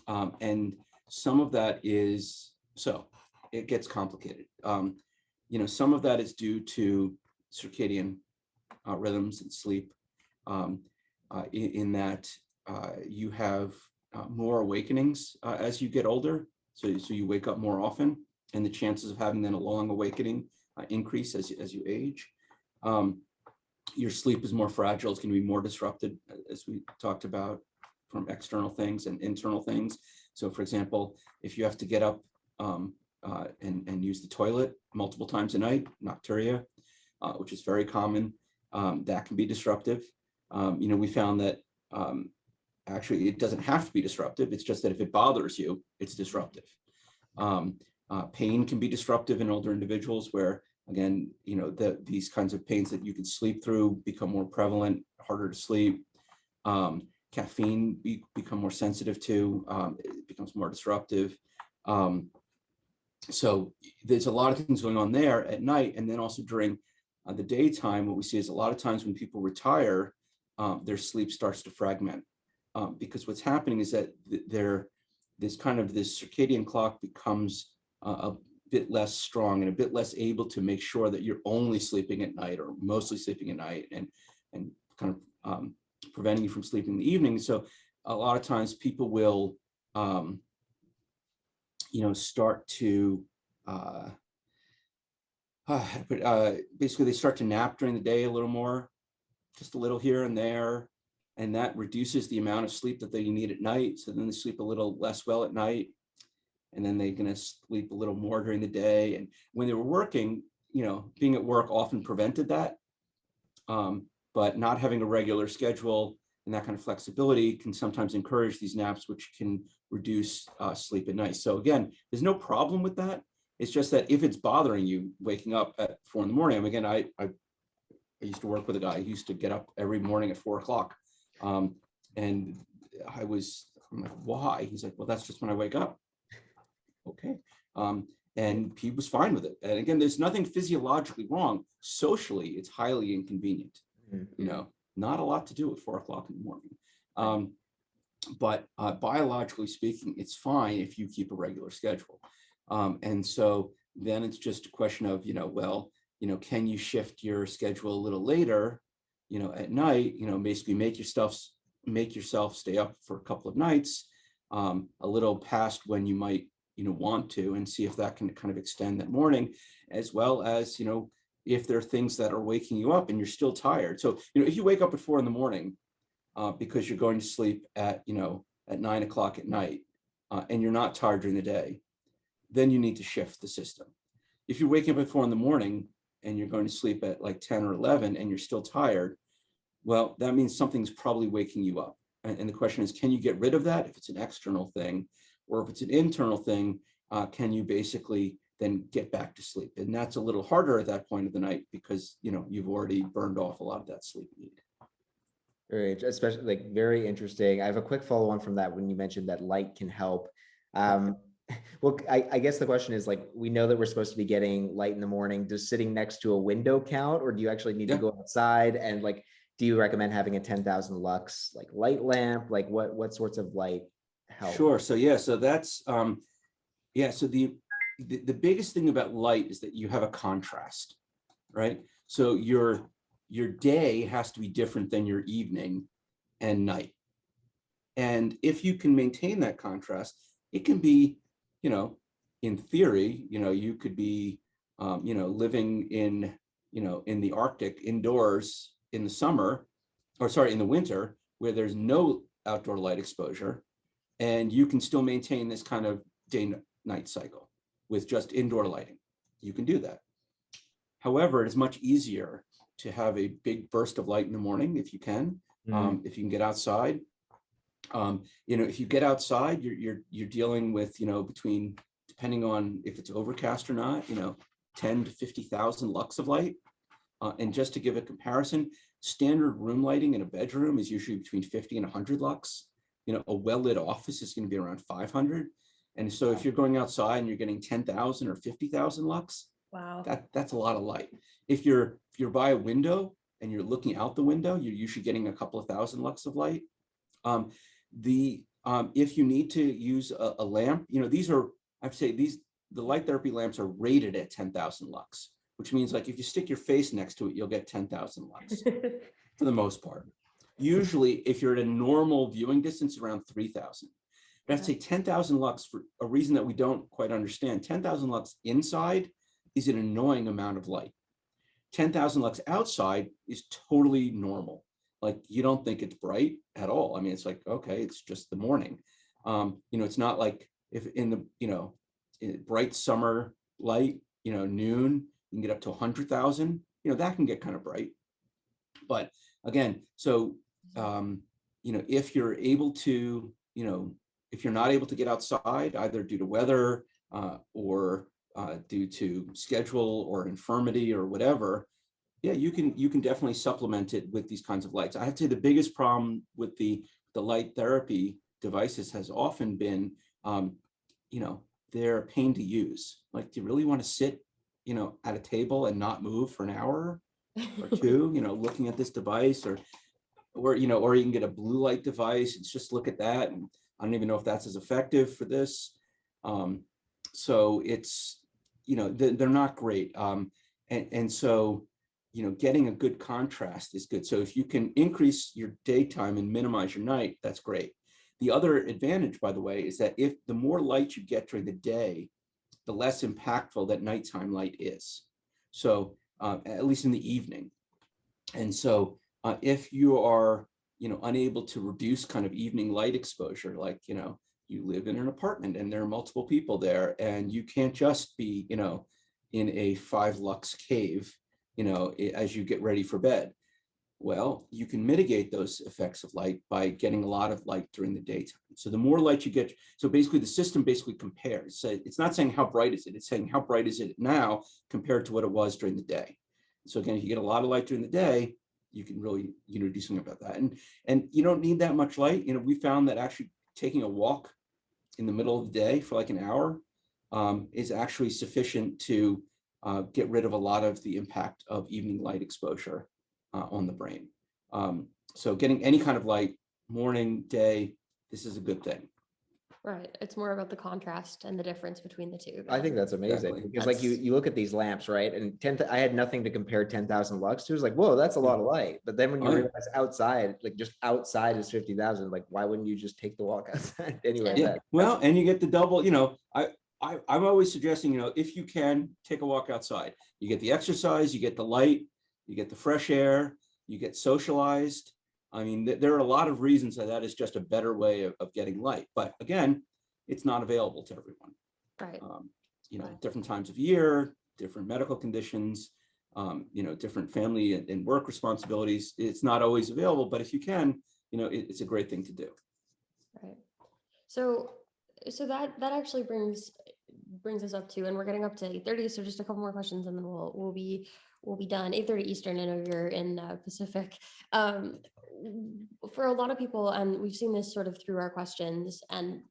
And some of that is, so it gets complicated. Some of that is due to circadian rhythms and sleep, in that you have more awakenings as you get older. So you wake up more often, and the chances of having then a long awakening increase as you age. Your sleep is more fragile. It's going to be more disrupted, as we talked about, from external things and internal things. So for example, if you have to get up and use the toilet multiple times a night, nocturia, which is very common, that can be disruptive. We found that actually it doesn't have to be disruptive. It's just that if it bothers you, it's disruptive. Pain can be disruptive in older individuals where, again, these kinds of pains that you can sleep through become more prevalent, harder to sleep. Caffeine become more sensitive to, it becomes more disruptive. So there's a lot of things going on there at night. And then also during the daytime, what we see is a lot of times when people retire, their sleep starts to fragment. Because what's happening is that this circadian clock becomes a bit less strong and a bit less able to make sure that you're only sleeping at night or mostly sleeping at night, and kind of preventing you from sleeping in the evening. So a lot of times people will start to basically they start to nap during the day a little more, just a little here and there, and that reduces the amount of sleep that they need at night. So then they sleep a little less well at night, and then they're going to sleep a little more during the day. And when they were working, being at work often prevented that. But not having a regular schedule and that kind of flexibility can sometimes encourage these naps, which can reduce sleep at night. So again, there's no problem with that. It's just that if it's bothering you waking up at 4 a.m, again, I used to work with a guy who used to get up every morning at 4 o'clock. And I was I'm like, why? He's like, well, that's just when I wake up. Okay. And he was fine with it. And again, there's nothing physiologically wrong. Socially, it's highly inconvenient. You know, not a lot to do at 4 o'clock in the morning. But biologically speaking, it's fine if you keep a regular schedule. And so then it's just a question of, well, can you shift your schedule a little later, at night, basically make yourself stay up for a couple of nights, a little past when you might, want to, and see if that can kind of extend that morning, as well as, if there are things that are waking you up and you're still tired. So, if you wake up at 4 a.m, because you're going to sleep at 9 o'clock at night, and you're not tired during the day, then you need to shift the system. If you're waking up at 4 a.m. and you're going to sleep at like 10 or 11 and you're still tired, well, that means something's probably waking you up. And the question is, can you get rid of that if it's an external thing? Or if it's an internal thing, can you basically then get back to sleep? And that's a little harder at that point of the night because, you've already burned off a lot of that sleep need. Very, especially like very interesting. I have a quick follow on from that when you mentioned that light can help. Well, I guess the question is, like, we know that we're supposed to be getting light in the morning. Does sitting next to a window count, or do you actually need to go outside? And like, do you recommend having a 10,000 lux like light lamp? Like what sorts of light help? Sure. So yeah, so that's so the biggest thing about light is that you have a contrast, right? So your day has to be different than your evening and night. And if you can maintain that contrast, it can be, in theory, you could be, living in, in the Arctic indoors in the summer, or sorry, in the winter, where there's no outdoor light exposure, and you can still maintain this kind of day-night cycle with just indoor lighting. You can do that. However, it is much easier to have a big burst of light in the morning if you can, if you can get outside. If you get outside, you're dealing with, between, depending on if it's overcast or not, 10 to 50,000 lux of light. And just to give a comparison, standard room lighting in a bedroom is usually between 50 and 100 lux. A well-lit office is going to be around 500. And so if you're going outside and you're getting 10,000 or 50,000 lux, wow, that's a lot of light. If you're by a window and you're looking out the window, you're usually getting a couple of thousand lux of light. If you need to use a lamp, the light therapy lamps are rated at 10,000 lux, which means like if you stick your face next to it, you'll get 10,000 lux for the most part. Usually, if you're at a normal viewing distance, around 3,000. But I have to say 10,000 lux for a reason that we don't quite understand. 10,000 lux inside is an annoying amount of light. 10,000 lux outside is totally normal. Like you don't think it's bright at all. I mean, it's like, okay, it's just the morning. It's not like if in the, in bright summer light, noon, you can get up to 100,000, that can get kind of bright. But again, so, if you're able to, if you're not able to get outside, either due to weather or due to schedule or infirmity or whatever, yeah, you can definitely supplement it with these kinds of lights. I have to say the biggest problem with the light therapy devices has often been, they're a pain to use. Like, do you really want to sit, at a table and not move for an hour or two, looking at this device, or you can get a blue light device and just look at that. And I don't even know if that's as effective for this. So it's, they're not great. And so, getting a good contrast is good. So if you can increase your daytime and minimize your night, that's great. The other advantage, by the way, is that if the more light you get during the day, the less impactful that nighttime light is. So at least in the evening. And so if you are, unable to reduce kind of evening light exposure, like, you live in an apartment and there are multiple people there and you can't just be, in a 5 lux cave, as you get ready for bed. Well, you can mitigate those effects of light by getting a lot of light during the daytime. So the more light you get, so basically the system basically compares. So it's not saying how bright is it, it's saying how bright is it now compared to what it was during the day. So again, if you get a lot of light during the day, you can really, do something about that. And you don't need that much light. We found that actually taking a walk in the middle of the day for like an hour is actually sufficient to get rid of a lot of the impact of evening light exposure on the brain. So getting any kind of light, morning, day, this is a good thing. Right. It's more about the contrast and the difference between the two. I think that's amazing Exactly. because like you look at these lamps, right? And I had nothing to compare 10,000 lux to. It's like, whoa, that's a lot of light. But then when you realize outside, like just outside is 50,000, like why wouldn't you just take the walk outside anyway? Yeah, well, and you get the double, I'm always suggesting, if you can take a walk outside, you get the exercise, you get the light, you get the fresh air, you get socialized. I mean, there are a lot of reasons that is just a better way of getting light. But again, it's not available to everyone. Right. Different times of year, different medical conditions, different family and work responsibilities. It's not always available, but if you can, it's a great thing to do. Right. So that actually brings us up to, and we're getting up to 8:30. So just a couple more questions, and then we'll be done. 8:30 Eastern. I know you're in Pacific. For a lot of people, and we've seen this sort of through our questions, and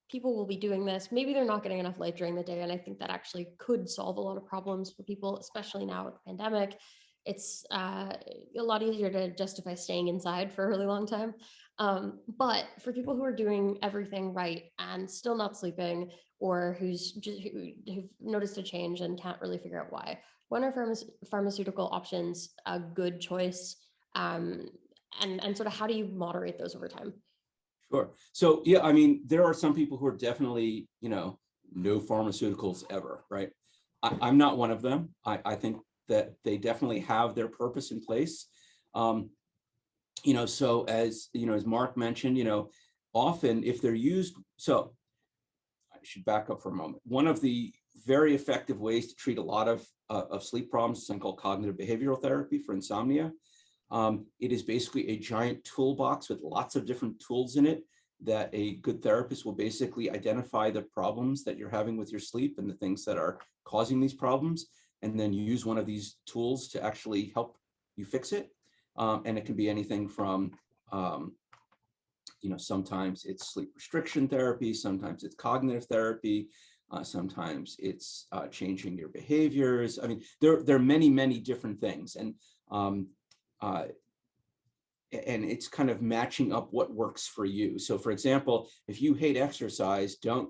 people will be doing this. Maybe they're not getting enough light during the day, and I think that actually could solve a lot of problems for people, especially now with the pandemic. It's a lot easier to justify staying inside for a really long time. But for people who are doing everything right and still not sleeping, or who've noticed a change and can't really figure out why, when are pharmaceutical options a good choice? And sort of how do you moderate those over time? Sure. So yeah, I mean, there are some people who are definitely, no pharmaceuticals ever, right? I'm not one of them. I think that they definitely have their purpose in place. So as Mark mentioned, often if they're used, so I should back up for a moment. One of the very effective ways to treat a lot of sleep problems is something called cognitive behavioral therapy for insomnia. It is basically a giant toolbox with lots of different tools in it that a good therapist will basically identify the problems that you're having with your sleep and the things that are causing these problems, and then you use one of these tools to actually help you fix it. And it can be anything from, sometimes it's sleep restriction therapy, sometimes it's cognitive therapy, sometimes it's changing your behaviors. I mean, there are many, many different things. And it's kind of matching up what works for you. So for example, if you hate exercise, don't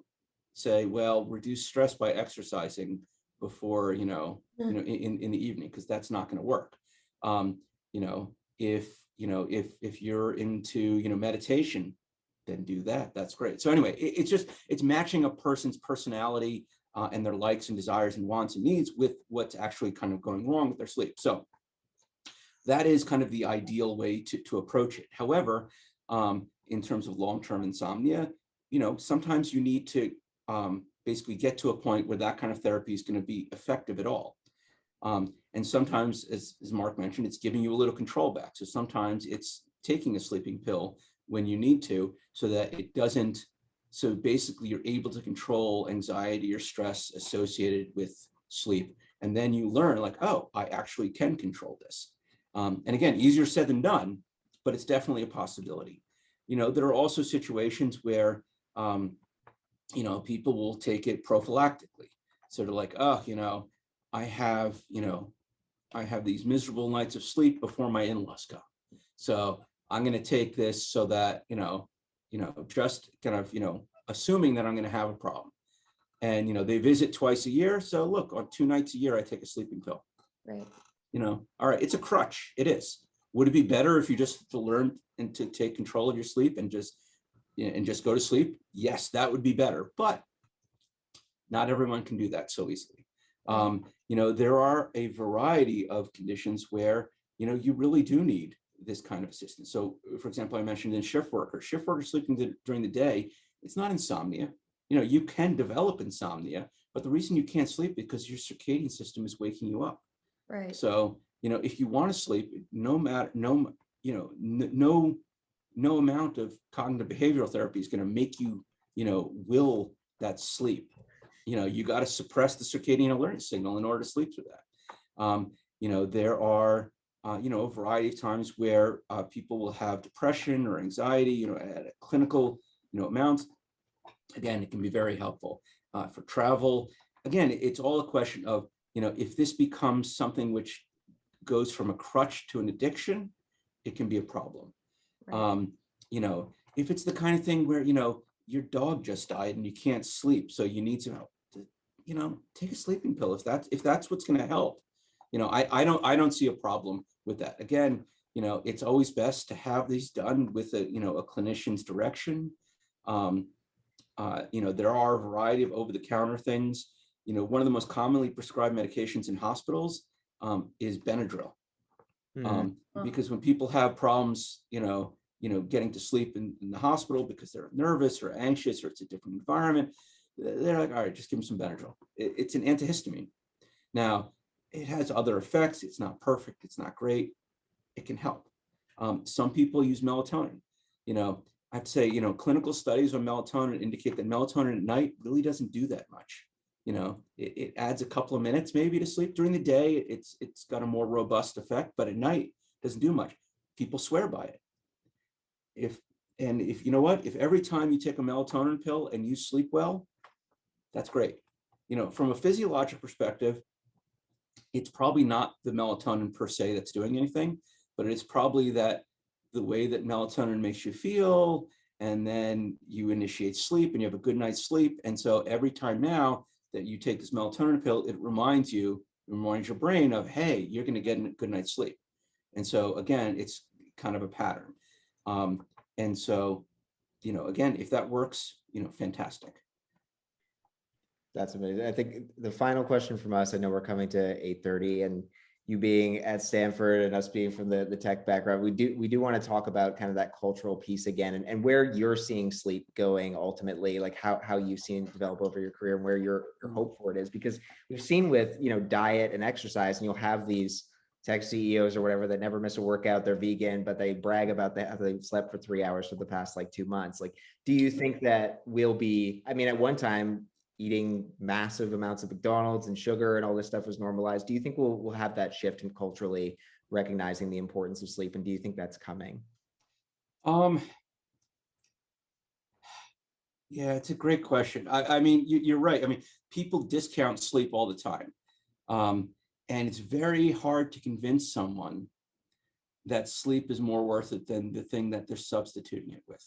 say, well, reduce stress by exercising before, in the evening, because that's not going to work. If you're into, meditation, then do that. That's great. So anyway, it's matching a person's personality and their likes and desires and wants and needs with what's actually kind of going wrong with their sleep. So that is kind of the ideal way to approach it. However, in terms of long-term insomnia, sometimes you need to basically get to a point where that kind of therapy is going to be effective at all. And sometimes, as Mark mentioned, it's giving you a little control back. So sometimes it's taking a sleeping pill when you need to, so that it doesn't, so basically you're able to control anxiety or stress associated with sleep. And then you learn like, oh, I actually can control this. And again, easier said than done, but it's definitely a possibility. There are also situations where, people will take it prophylactically. So they're like, oh, I have these miserable nights of sleep before my in-laws come. So I'm going to take this so that, just kind of, assuming that I'm going to have a problem. And, they visit twice a year. So look, on 2 nights a year, I take a sleeping pill. Right. All right, it's a crutch. It is. Would it be better if you just learned and to take control of your sleep and just go to sleep? Yes, that would be better. But not everyone can do that so easily. There are a variety of conditions where, you really do need this kind of assistance. So for example, I mentioned in shift workers sleeping during the day, it's not insomnia. You can develop insomnia, but the reason you can't sleep is because your circadian system is waking you up. Right. So, if you want to sleep, no amount of cognitive behavioral therapy is going to make you, will that sleep. You got to suppress the circadian alertness signal in order to sleep through that. There are, a variety of times where people will have depression or anxiety, at a clinical amounts. Again, it can be very helpful for travel. Again, it's all a question of, if this becomes something which goes from a crutch to an addiction, it can be a problem. Right. If it's the kind of thing where, your dog just died and you can't sleep, so you need some help, take a sleeping pill if that's what's going to help. I don't see a problem with that. Again, it's always best to have these done with a clinician's direction. There are a variety of over-the-counter things. One of the most commonly prescribed medications in hospitals is Benadryl. Because when people have problems, getting to sleep in the hospital because they're nervous or anxious or it's a different environment, they're like, all right, just give them some Benadryl. It's an antihistamine. Now, it has other effects. It's not perfect. It's not great. It can help. Some people use melatonin. I'd say, clinical studies on melatonin indicate that melatonin at night really doesn't do that much. It adds a couple of minutes maybe to sleep. During the day, it's got a more robust effect, but at night it doesn't do much. People swear by it. If every time you take a melatonin pill and you sleep well, that's great. From a physiologic perspective, it's probably not the melatonin per se that's doing anything, but it's probably that the way that melatonin makes you feel, and then you initiate sleep and you have a good night's sleep. And so every time now that you take this melatonin pill, it reminds your brain of, hey, you're going to get a good night's sleep. And so again, it's kind of a pattern. And so, again, if that works, fantastic. That's amazing. I think the final question from us, I know we're coming to 8:30, and you being at Stanford and us being from the tech background, we do want to talk about kind of that cultural piece again, and where you're seeing sleep going ultimately, like how you've seen it develop over your career and where your hope for it is. Because we've seen with, diet and exercise, and you'll have these tech CEOs or whatever that never miss a workout, they're vegan, but they brag about that they've slept for 3 hours for the past 2 months. Like, do you think that we'll be, at one time, eating massive amounts of McDonald's and sugar and all this stuff was normalized? Do you think we'll have that shift in culturally recognizing the importance of sleep? And do you think that's coming? Yeah, it's a great question. You're right. People discount sleep all the time. And it's very hard to convince someone that sleep is more worth it than the thing that they're substituting it with.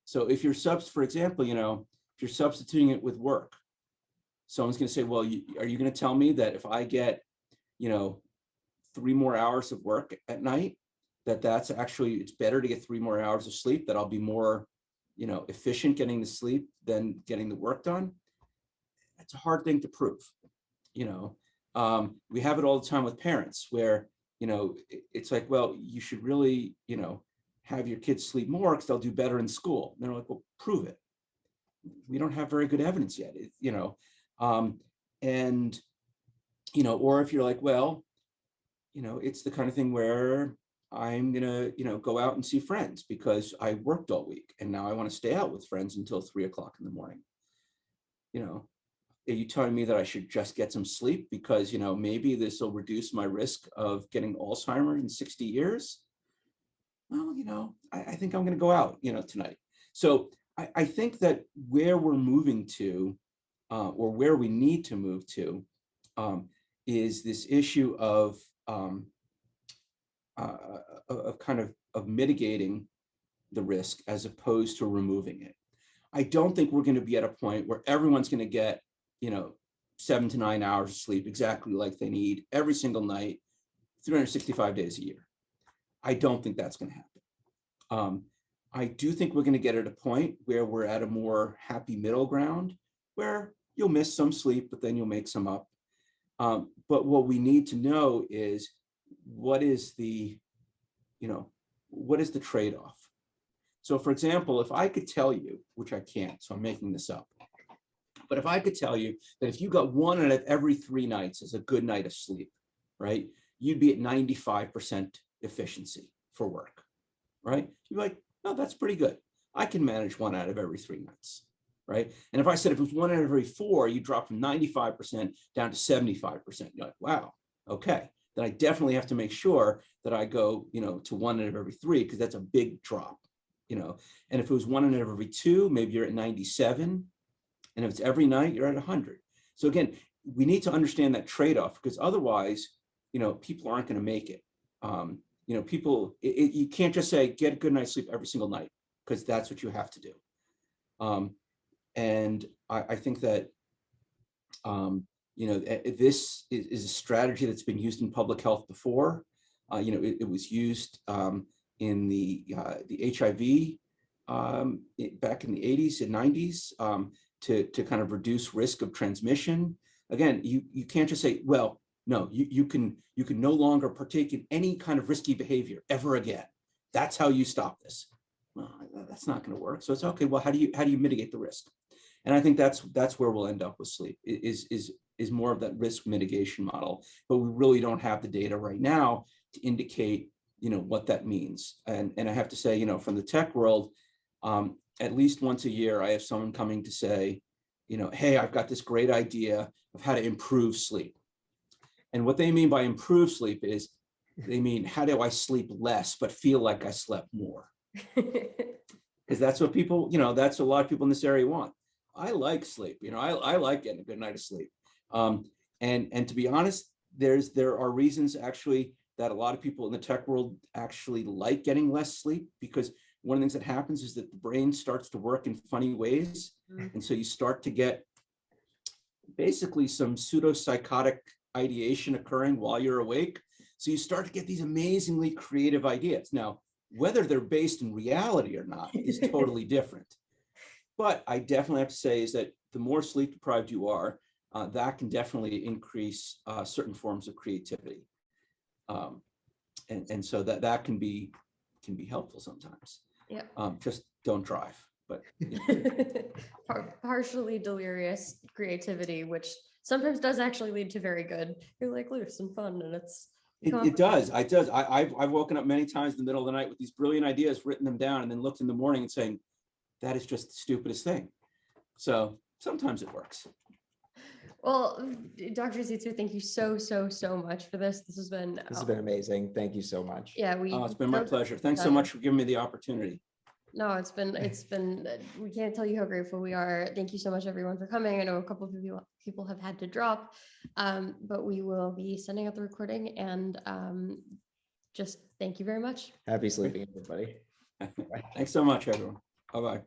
So if you're for example, if you're substituting it with work, someone's going to say, well, are you going to tell me that if I get, 3 more hours of work at night, that's actually, it's better to get 3 more hours of sleep, that I'll be more, efficient getting the sleep than getting the work done? That's a hard thing to prove. We have it all the time with parents where, it's like, well, you should really, have your kids sleep more because they'll do better in school. And they're like, well, prove it. We don't have very good evidence yet, or if you're like, well, it's the kind of thing where I'm gonna, go out and see friends because I worked all week and now I want to stay out with friends until 3 o'clock in the morning. Are you telling me that I should just get some sleep because, maybe this will reduce my risk of getting Alzheimer's in 60 years? Well, I think I'm going to go out, tonight. So I think that where we're moving to, or where we need to move to, is this issue of mitigating the risk as opposed to removing it. I don't think we're going to be at a point where everyone's going to get, 7 to 9 hours of sleep exactly like they need every single night, 365 days a year. I don't think that's going to happen. I do think we're going to get at a point where we're at a more happy middle ground where you'll miss some sleep, but then you'll make some up. But what we need to know is what is the trade-off? So for example, if I could tell you, which I can't, so I'm making this up, but if I could tell you that if you got 1 out of every 3 nights as a good night of sleep, right, you'd be at 95% efficiency for work, right? You'd be like, no, that's pretty good. I can manage 1 out of every 3 nights, right? And if I said if it was 1 out of every 4, you drop from 95% down to 75%. You're like, wow, okay. Then I definitely have to make sure that I go, to 1 out of every 3 because that's a big drop. and if it was 1 in every 2, maybe you're at 97. And if it's every night, you're at 100. So again, we need to understand that trade-off, because otherwise, people aren't going to make it. You can't just say, get a good night's sleep every single night, because that's what you have to do. And I think that, this is a strategy that's been used in public health before. It was used in the HIV back in the 80s and 90s to kind of reduce risk of transmission. Again, you can't just say, well, no, you can no longer partake in any kind of risky behavior ever again. That's how you stop this. Well, that's not going to work. So it's okay. Well, how do you mitigate the risk? And I think that's where we'll end up with sleep, is more of that risk mitigation model. But we really don't have the data right now to indicate, what that means. And I have to say, from the tech world, at least once a year, I have someone coming to say, hey, I've got this great idea of how to improve sleep. And what they mean by improve sleep is they mean, how do I sleep less but feel like I slept more? Because that's what people, that's what a lot of people in this area want. I like sleep. I like getting a good night of sleep. And to be honest, there are reasons actually that a lot of people in the tech world actually like getting less sleep, because one of the things that happens is that the brain starts to work in funny ways. And so you start to get basically some pseudo-psychotic ideation occurring while you're awake. So you start to get these amazingly creative ideas. Now, whether they're based in reality or not is totally different. But I definitely have to say is that the more sleep deprived you are, that can definitely increase certain forms of creativity. And so that can be helpful sometimes. Yeah. Just don't drive. But partially delirious creativity, which sometimes does actually lead to very good. You're like loose and fun, and it does. I've woken up many times in the middle of the night with these brilliant ideas, written them down, and then looked in the morning and saying, that is just the stupidest thing. So sometimes it works. Well, Dr. Zeitzer, thank you so much for this. This has been amazing. Thank you so much. Yeah, it's been my pleasure. Thanks so much for giving me the opportunity. No, it's been we can't tell you how grateful we are. Thank you so much, everyone, for coming. I know a couple of people have had to drop, but we will be sending out the recording, and just thank you very much. Happy sleeping, everybody. Thanks so much, everyone. Bye-bye.